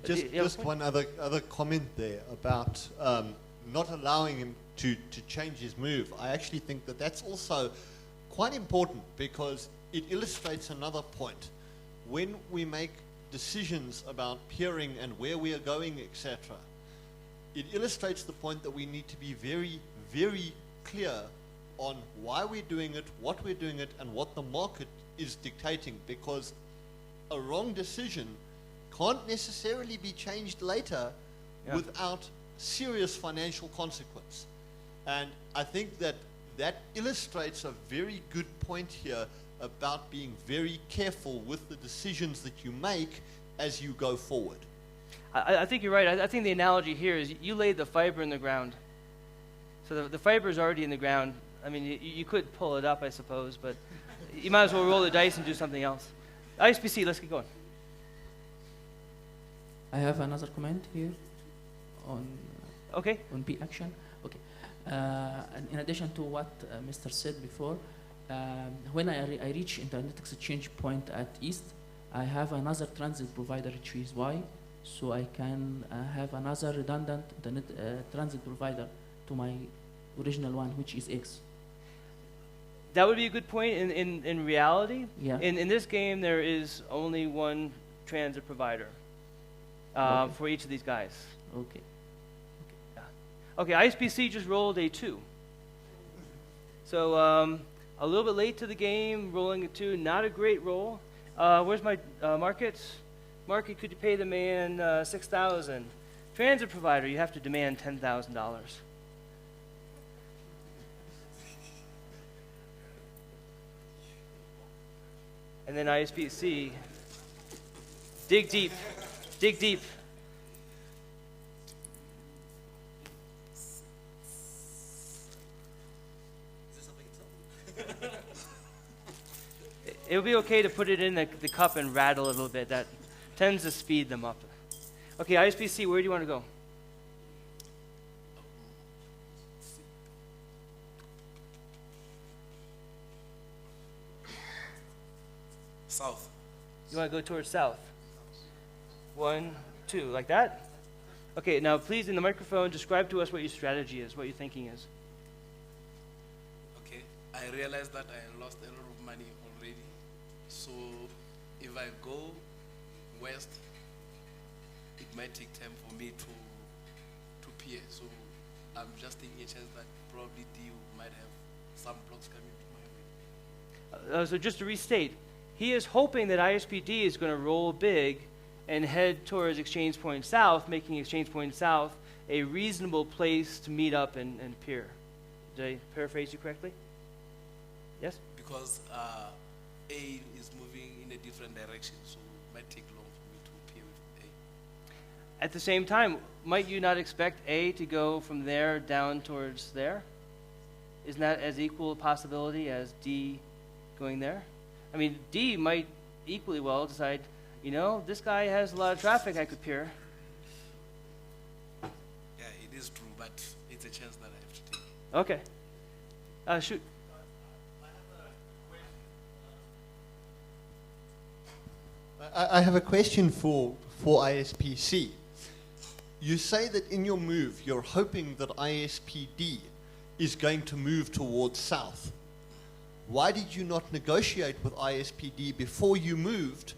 Just one other comment there about not allowing him to change his move. I actually think that that's also quite important because it illustrates another point. When we make decisions about peering and where we are going, etc., it illustrates the point that we need to be very, very clear on why we're doing it, what we're doing it, and what the market is dictating, because a wrong decision can't necessarily be changed later without serious financial consequence. And I think that illustrates a very good point here about being very careful with the decisions that you make as you go forward. I think you're right. I think the analogy here is you laid the fiber in the ground. So the fiber is already in the ground. I mean, you could pull it up, I suppose, but you might as well roll the dice and do something else. ISPC, let's get going. I have another comment here on on P action. Okay. And in addition to what Mr. said before, when I reach Internet Exchange Point at East, I have another transit provider, which is Y, so I can have another redundant internet transit provider to my original one, which is X. That would be a good point in reality. Yeah. In this game, there is only one transit provider for each of these guys. Okay. Okay, ISPC just rolled a 2. So a little bit late to the game, rolling a 2, not a great roll. Where's my market? Market, could you pay the man $6,000? Transit provider, you have to demand $10,000. And then ISPC, dig deep, dig deep. It would be okay to put it in the cup and rattle a little bit. That tends to speed them up. Okay, ISPC, where do you want to go? South. You want to go towards south? 1, 2, like that? Okay, now please, in the microphone, describe to us what your strategy is, what your thinking is. Okay, I realized that I lost a lot of money already. So if I go west, it might take time for me to Pierre. So I'm just taking a chance that probably D might have some blocks coming to my way. So just to restate, he is hoping that ISPD is going to roll big and head towards Exchange Point South, making Exchange Point South a reasonable place to meet up and peer. Did I paraphrase you correctly? Yes? Because A is moving in a different direction, so it might take long for me to peer with A. At the same time, might you not expect A to go from there down towards there? Isn't that as equal a possibility as D going there? I mean, D might equally well decide, you know, this guy has a lot of traffic I could peer. Yeah, it is true, but it's a chance that I have to take. Okay. Shoot. I have a question for ISPC. You say that in your move, you're hoping that ISPD is going to move towards south. Why did you not negotiate with ISPD before you moved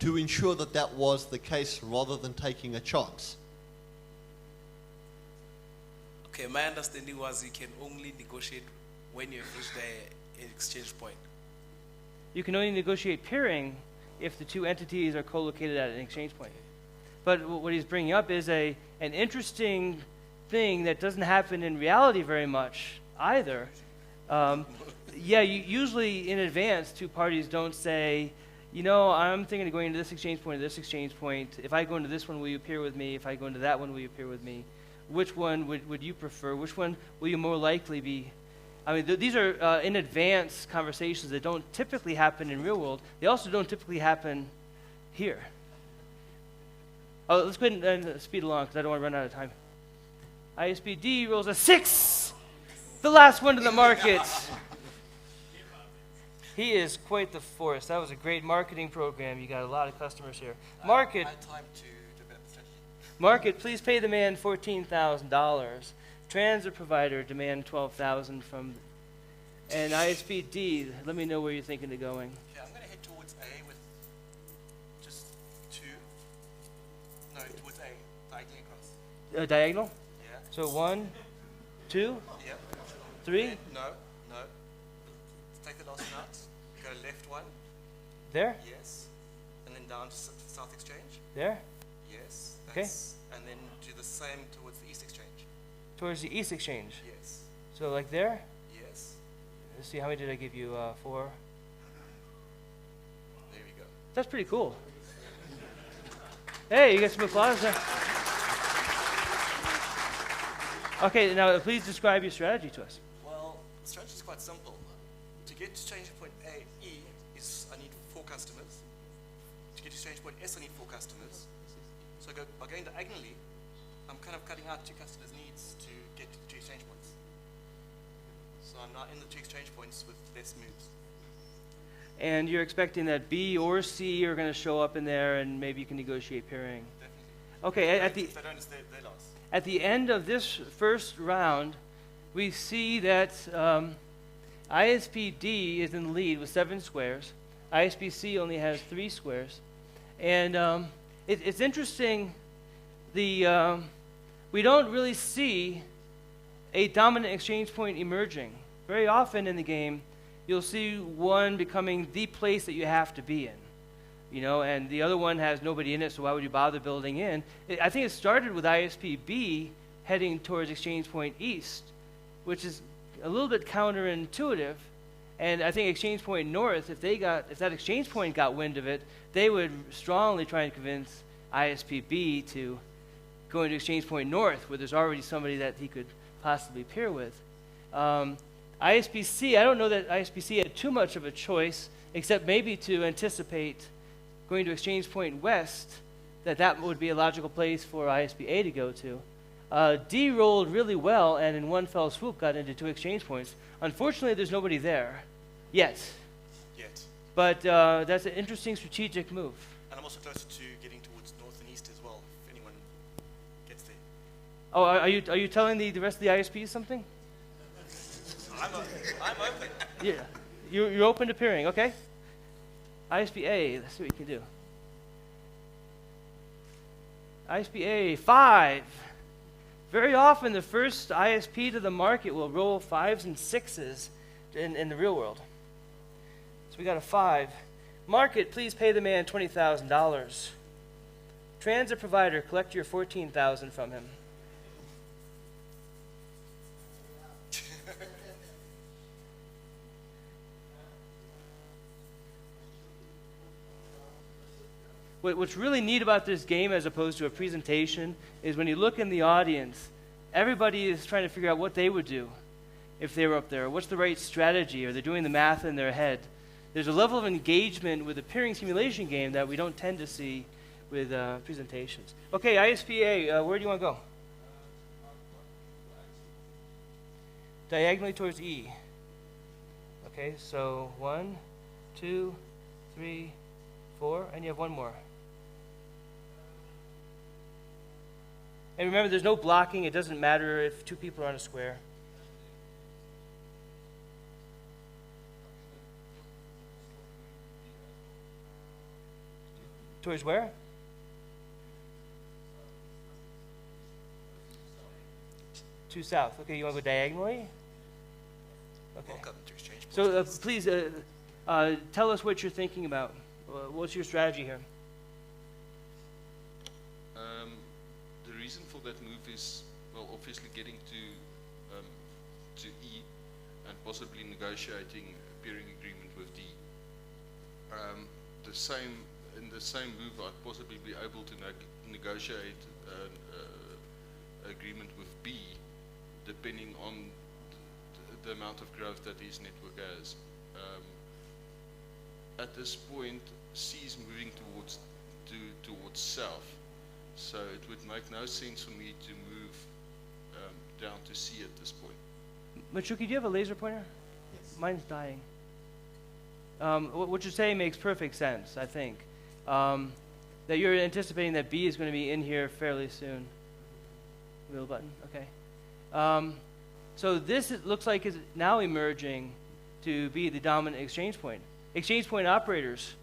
to ensure that that was the case rather than taking a chance? Okay, my understanding was you can only negotiate when you have reached the exchange point. You can only negotiate peering if the two entities are co-located at an exchange point. But what he's bringing up is an interesting thing that doesn't happen in reality very much either. Usually in advance, two parties don't say, you know, I'm thinking of going to this exchange point or this exchange point. If I go into this one, will you appear with me? If I go into that one, will you appear with me? Which one would you prefer? Which one will you more likely be? I mean, these are in advance conversations that don't typically happen in real world. They also don't typically happen here. Oh, let's go ahead and speed along because I don't want to run out of time. ISPD rolls a 6, the last one to the market. He is quite the force. That was a great marketing program. You got a lot of customers here. Market. I time to develop strategy. Market, please pay the man $14,000. Transit provider, demand $12,000 from, and ISPD, let me know where you're thinking of going. Okay, I'm going to head towards A with just 2. No, towards A, diagonally across. Diagonal? Yeah. So 1, 2, Yep. 3, No. Take the last one out. Go left 1. there, Yes. And then down to South Exchange. there, Yes. Okay. And then do the same towards the East Exchange. towards the East Exchange. Yes. So like there? Yes. Let's see, how many did I give you? 4. There we go. That's pretty cool. Hey, you got some applause there. Okay, now please describe your strategy to us. Well, the strategy is quite simple. To get to change point A, E, I need 4 customers. To get to change point S, I need 4 customers. So by going diagonally, I'm kind of cutting out 2 customers' needs to get to the 2 exchange points. So I'm now in the 2 exchange points with less moves. And you're expecting that B or C are going to show up in there, and maybe you can negotiate pairing. Definitely. Okay, If they don't, it's their loss. at the end of this first round, we see that ISPD is in the lead with 7 squares. ISPC only has 3 squares. And it's interesting, we don't really see a dominant exchange point emerging. Very often in the game, you'll see one becoming the place that you have to be in. You know, and the other one has nobody in it, so why would you bother building in? I think it started with ISPB heading towards Exchange Point East, which is a little bit counterintuitive. And I think Exchange Point North, if that Exchange Point got wind of it, they would strongly try and convince ISPB to go into Exchange Point North, where there's already somebody that he could possibly pair with. ISPC, I don't know that ISPC had too much of a choice, except maybe to anticipate going to Exchange Point West, that would be a logical place for ISPA to go to. D rolled really well, and in one fell swoop got into 2 exchange points. Unfortunately, there's nobody there yet. But that's an interesting strategic move. And I'm also closer to getting towards North and East as well, if anyone gets there. Oh, are you telling the rest of the ISPs something? I'm open. Yeah, you're open to pairing, okay? ISPA, let's see what you can do. ISPA, 5. Very often the first ISP to the market will roll 5s and 6s in the real world. So we got a 5. Market, please pay the man $20,000. Transit provider, collect your $14,000 from him. What's really neat about this game as opposed to a presentation is when you look in the audience, everybody is trying to figure out what they would do if they were up there. What's the right strategy? Or they're doing the math in their head. There's a level of engagement with a pairing simulation game that we don't tend to see with presentations. Okay, ISPA, where do you want to go? Diagonally towards E. Okay, so 1, 2, 3, 4, and you have one more. And remember, there's no blocking. It doesn't matter if 2 people are on a square. Towards where? To south. Okay, you want to go diagonally? Okay. Welcome to Exchange Point. So please tell us what you're thinking about. What's your strategy here? The reason for that move is, well, obviously getting to E and possibly negotiating a pairing agreement with D. In the same move, I'd possibly be able to negotiate an agreement with B, depending on the amount of growth that his network has. At this point, C is moving towards south, so it would make no sense for me to move down to C at this point. Machuki, do you have a laser pointer? Yes. Mine's dying. What you're saying makes perfect sense, I think. that you're anticipating that B is going to be in here fairly soon. Middle button, okay. So this looks like is now emerging to be the dominant exchange point. Exchange point operators.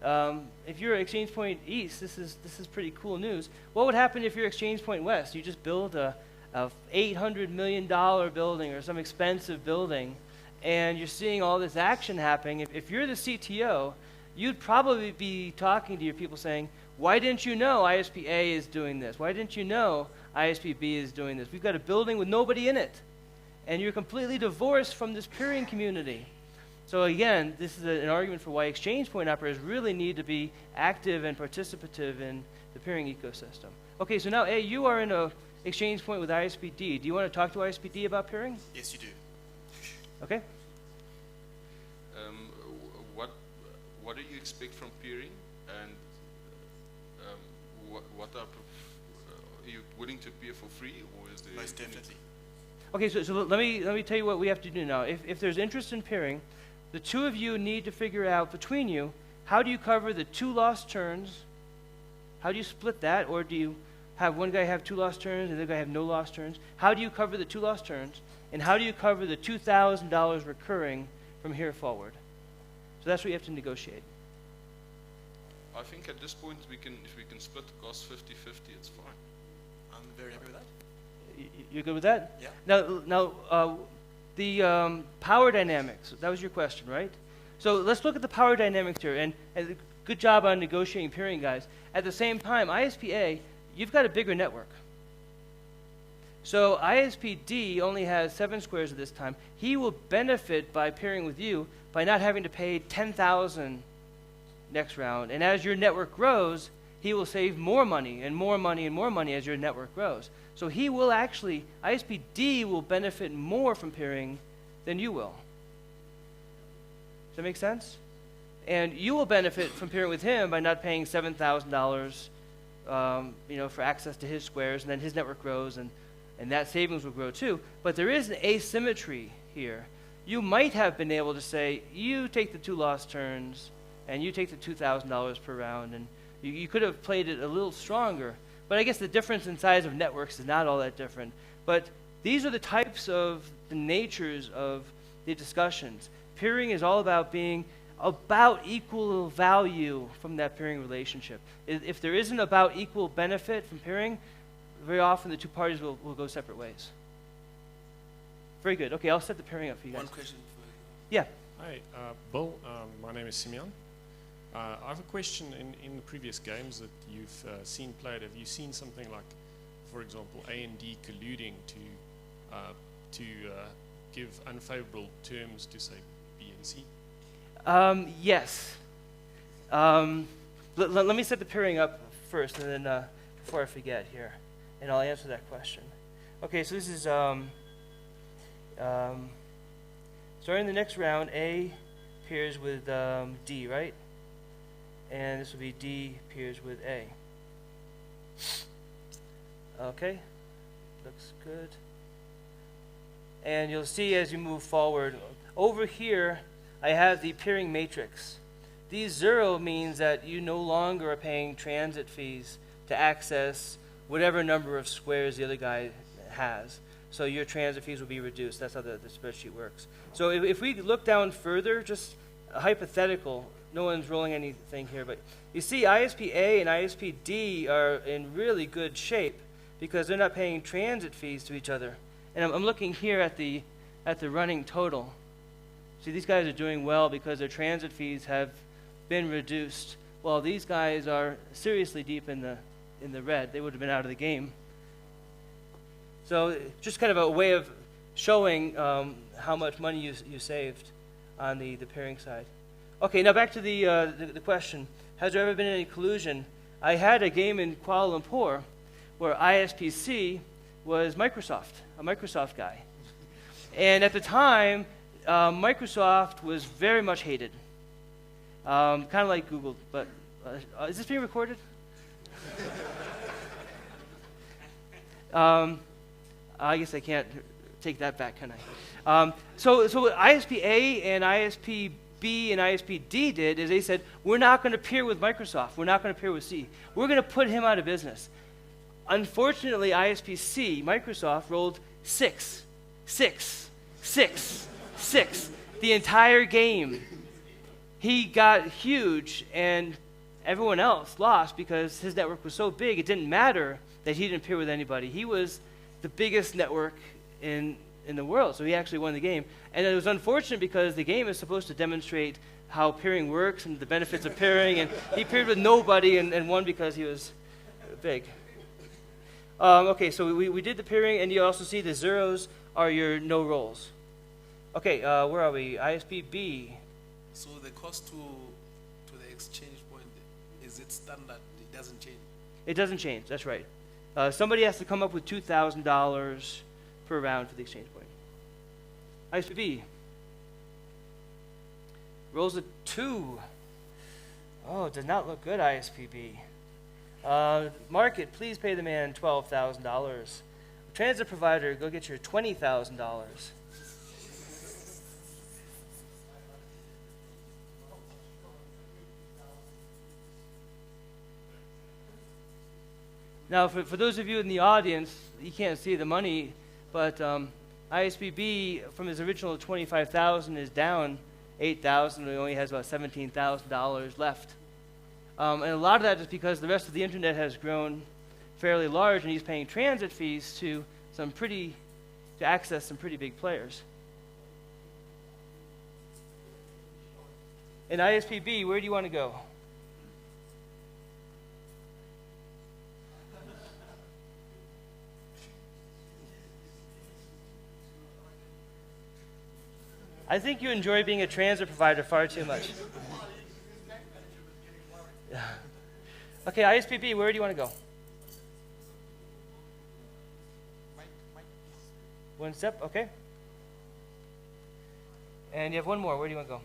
If you're exchange point east, this is pretty cool news. What would happen if you're exchange point west? You just build a $800 million building or some expensive building, and you're seeing all this action happening. If you're the CTO, you'd probably be talking to your people saying, why didn't you know ISP A is doing this? Why didn't you know ISP B is doing this? We've got a building with nobody in it, and you're completely divorced from this peering community. So again, this is an argument for why exchange point operators really need to be active and participative in the peering ecosystem. Okay, so now A, you are in a exchange point with ISP D. Do you want to talk to ISP D about peering? Yes, you do. Okay. What do you expect from peering, and what type of, are you willing to peer for free, or is there? Most definitely. Okay, so let me tell you what we have to do now. If there's interest in peering, the two of you need to figure out between you, how do you cover the 2 lost turns? How do you split that? Or do you have one guy have 2 lost turns and the other guy have no lost turns? How do you cover the 2 lost turns? And how do you cover the $2,000 recurring from here forward? So that's what you have to negotiate. I think at this point, if we can split the cost 50-50, it's fine. I'm very happy with that. You're good with that? Yeah. Now, the power dynamics, that was your question, right? So let's look at the power dynamics here. And good job on negotiating peering, guys. At the same time, ISP-A, you've got a bigger network. So ISP-D only has 7 squares at this time. He will benefit by peering with you by not having to pay $10,000 next round. And as your network grows, he will save more money and more money and more money as your network grows. So he will actually, ISP-D will benefit more from peering than you will. Does that make sense? And you will benefit from peering with him by not paying $7,000 for access to his squares, and then his network grows, and that savings will grow too. But there is an asymmetry here. You might have been able to say, you take the 2 lost turns, and you take the $2,000 per round, and you could have played it a little stronger. But I guess the difference in size of networks is not all that different. But these are the types of the natures of the discussions. Peering is all about being about equal value from that peering relationship. If there isn't about equal benefit from peering, very often the 2 parties will go separate ways. Very good. Okay, I'll set the pairing up for you guys. One question for Yeah. Hi, Bill. My name is Simeon. I have a question. In the previous games that you've seen played, have you seen something like, for example, A and D colluding to give unfavorable terms to, say, B and C? Yes. Let me set the pairing up first, and then before I forget here, and I'll answer that question. Okay, so this is starting the next round. A pairs with D, right? And this will be D pairs with A. Okay, looks good. And you'll see as you move forward, over here, I have the peering matrix. D0 means that you no longer are paying transit fees to access whatever number of squares the other guy has. So your transit fees will be reduced. That's how the spreadsheet works. So if we look down further, just a hypothetical, no one's rolling anything here, but you see ISP-A and ISP-D are in really good shape because they're not paying transit fees to each other. And I'm looking here at the running total. See, these guys are doing well because their transit fees have been reduced, while these guys are seriously deep in the red. They would have been out of the game. So just kind of a way of showing how much money you saved on the pairing side. Okay, now back to the question. Has there ever been any collusion? I had a game in Kuala Lumpur where ISPC was Microsoft, a Microsoft guy. And at the time, Microsoft was very much hated. Kind of like Google, but is this being recorded? I guess I can't take that back, can I? So ISP-A and ISP B and ISP-D did is they said, we're not going to peer with Microsoft. We're not going to peer with C. We're going to put him out of business. Unfortunately, ISP-C, Microsoft, rolled 6, 6, 6, 6 the entire game. He got huge, and everyone else lost because his network was so big, it didn't matter that he didn't peer with anybody. He was the biggest network in the world, so he actually won the game. And it was unfortunate because the game is supposed to demonstrate how peering works and the benefits of peering, and he peered with nobody and won because he was big. Okay, so we did the peering, and you also see the zeros are your no rolls. Okay, where are we? ISP-B. So the cost to the exchange point, is it standard? It doesn't change? It doesn't change, that's right. Somebody has to come up with $2,000 per round for the exchange point. ISP-B. Rolls a 2. Oh, it does not look good, ISP-B. Market, please pay the man $12,000. Transit provider, go get your $20,000. Now, for those of you in the audience, you can't see the money, but ISP-B, from his original $25,000, is down $8,000. He only has about $17,000 left. And a lot of that is because the rest of the internet has grown fairly large, and he's paying transit fees to access some pretty big players. In ISP-B, where do you want to go? I think you enjoy being a transit provider far too much. Okay, ISP-B, where do you want to go? One step, okay. And you have one more. Where do you want to go?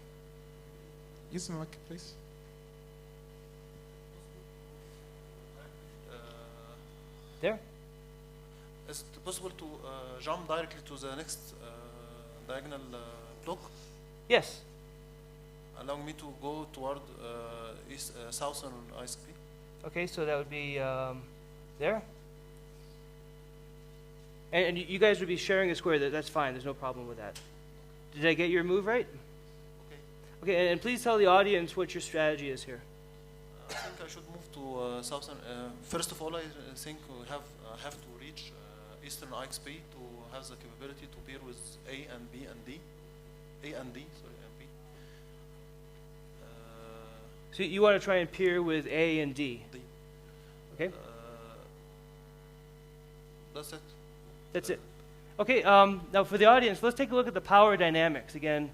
Use the mic, please. There? Is it possible to jump directly to the next diagonal block? Yes. Allowing me to go toward southern ISP. Okay, so that would be there. And you guys would be sharing a square. That's fine. There's no problem with that. Did I get your move right? Okay. Okay, and please tell the audience what your strategy is here. I think I should move to southern. First of all, I think we have to reach eastern ISP to have the capability to pair with A and B and D. A and D, sorry, and B. So you want to try and peer with A and D? D. Okay. That's it. That's it. Okay, now for the audience, let's take a look at the power dynamics again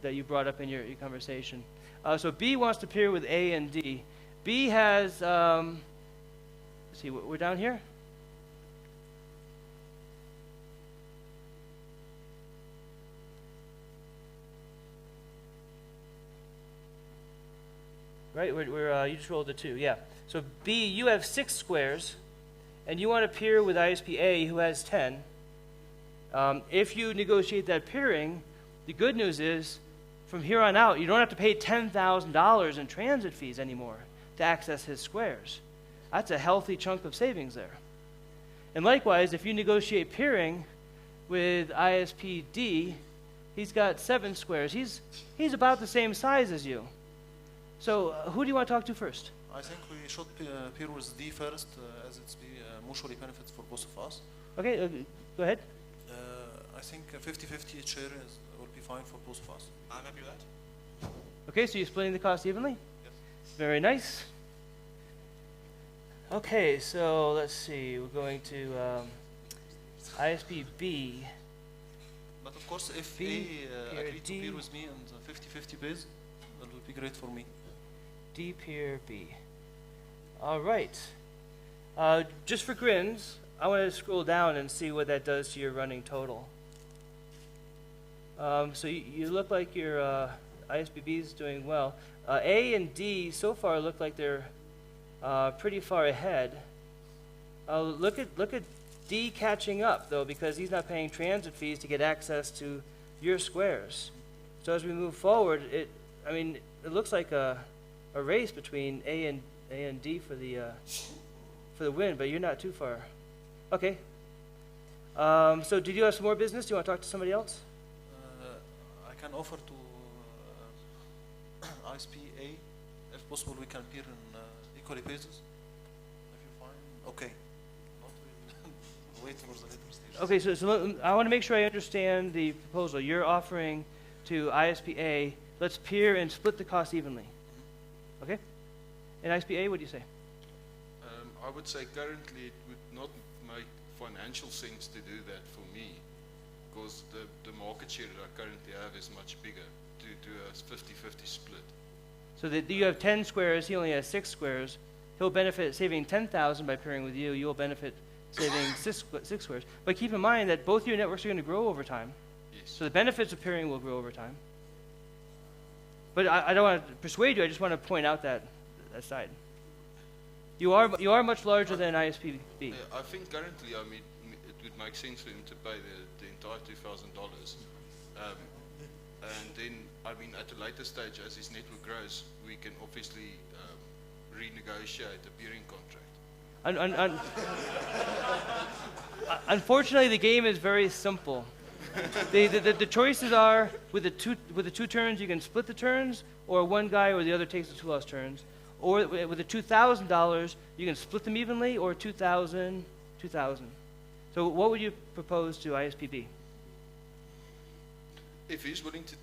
that you brought up in your conversation. So B wants to peer with A and D. B has, let's see, we're down here? Right, you just rolled a 2, yeah. So B, you have 6 squares, and you want to peer with ISP A, who has 10. If you negotiate that peering, the good news is, from here on out, you don't have to pay $10,000 in transit fees anymore to access his squares. That's a healthy chunk of savings there. And likewise, if you negotiate peering with ISP D, he's got 7 squares. He's about the same size as you. So who do you want to talk to first? I think we should peer with D first, as it's mutually benefits for both of us. Okay, go ahead. I think 50-50 share will be fine for both of us. I'm happy with that. Okay, so you're splitting the cost evenly? Yes. Very nice. Okay, so let's see. We're going to ISP B. But of course, if B, A agreed to peer with me on the 50-50 base, that would be great for me. D peer B. All right. Just for grins, I want to scroll down and see what that does to your running total. So you look like your ISPB is doing well. A and D so far look like they're pretty far ahead. Look at D catching up though, because he's not paying transit fees to get access to your squares. So as we move forward, I mean, it looks like a race between A and D for the win, but you're not too far. Okay. So did you have some more business? Do you want to talk to somebody else? I can offer to ISPA, if possible, we can peer in equally basis. If you find, okay. Not really wait for the later stage. Okay, so I want to make sure I understand the proposal. You're offering to ISPA, let's peer and split the cost evenly. Okay? And ISPA, what do you say? I would say currently it would not make financial sense to do that for me, because the market share that I currently have is much bigger to do a 50-50 split. So that you have 10 squares, he only has 6 squares. He'll benefit saving 10,000 by pairing with you. You'll benefit saving 6 squares. But keep in mind that both your networks are going to grow over time. Yes. So the benefits of pairing will grow over time. But I don't want to persuade you. I just want to point out that side. You are much larger than ISPB. I think currently, I mean, it would make sense for him to pay the entire $2,000. And then, I mean, at a later stage, as his network grows, we can obviously renegotiate the peering contract. Unfortunately, the game is very simple. The choices are with the two turns, you can split the turns, or one guy or the other takes the 2 lost turns. Or with the $2,000, you can split them evenly, or 2,000, 2,000. So what would you propose to ISPB? If he's willing to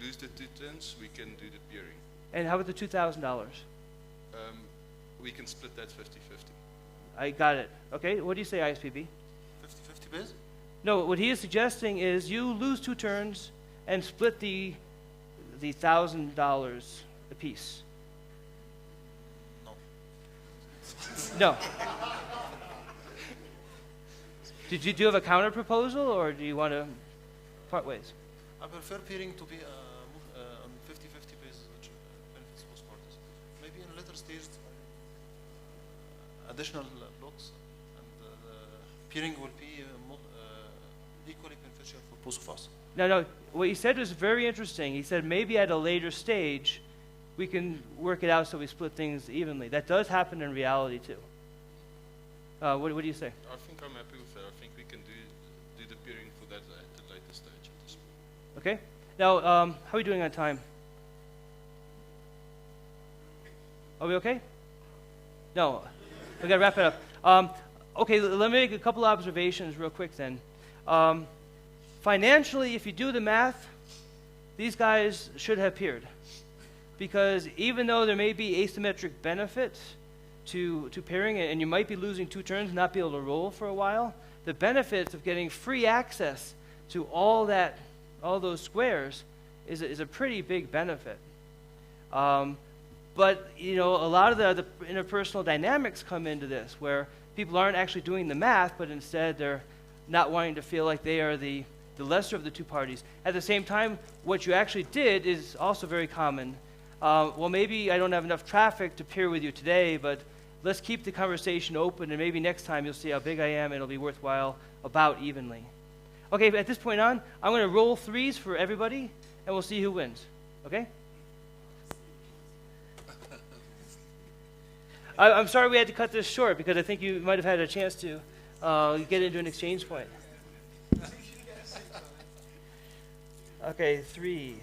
lose the 2 turns, we can do the peering. And how about the $2,000? We can split that 50-50. I got it. Okay, what do you say, ISPB? 50-50 base? No, what he is suggesting is you lose 2 turns and split the $1,000 apiece. No. Do you have a counter proposal, or do you want to part ways? I prefer peering to be on 50-50 basis, which benefits both parties. Maybe in a later stage, additional blocks, and peering will be equally beneficial for both of us. No, what he said was very interesting. He said maybe at a later stage, we can work it out so we split things evenly. That does happen in reality, too. What do you say? I think I'm happy with that. I think we can do the peering for that at a later stage at this point. Okay. Now, how are we doing on time? Are we okay? No. We got to wrap it up. Okay, let me make a couple observations real quick then. Financially, if you do the math, these guys should have peered. Because even though there may be asymmetric benefits to pairing, and you might be losing 2 turns and not be able to roll for a while, the benefits of getting free access to all those squares is a pretty big benefit. But you know, a lot of the interpersonal dynamics come into this, where people aren't actually doing the math, but instead they're not wanting to feel like they are the lesser of the 2 parties. At the same time, what you actually did is also very common. Well, maybe I don't have enough traffic to peer with you today, but let's keep the conversation open, and maybe next time you'll see how big I am, and it'll be worthwhile about evenly. Okay, at this point on, I'm going to roll 3s for everybody, and we'll see who wins. Okay? I'm sorry we had to cut this short, because I think you might have had a chance to get into an exchange point. Okay, 3.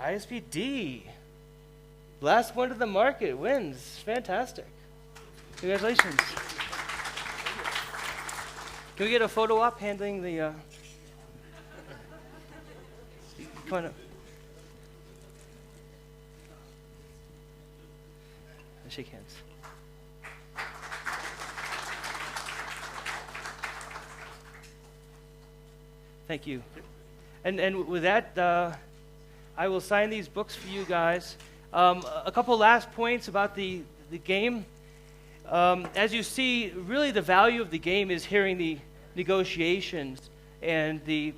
ISPD, last one to the market, wins. Fantastic. Congratulations. Can we get a photo op handling the... Come on up. Shake hands. Thank you. And with that, I will sign these books for you guys. A couple last points about the game. As you see, really the value of the game is hearing the negotiations and the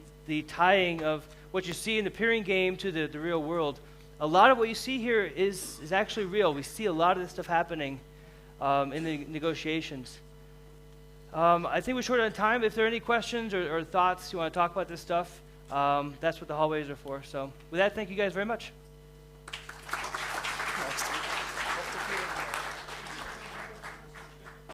tying of what you see in the peering game to the real world. a lot of what you see here is actually real. We see a lot of this stuff happening in the negotiations. I think we're short on time. If there are any questions or thoughts you want to talk about this stuff, that's what the hallways are for. So with that, thank you guys very much.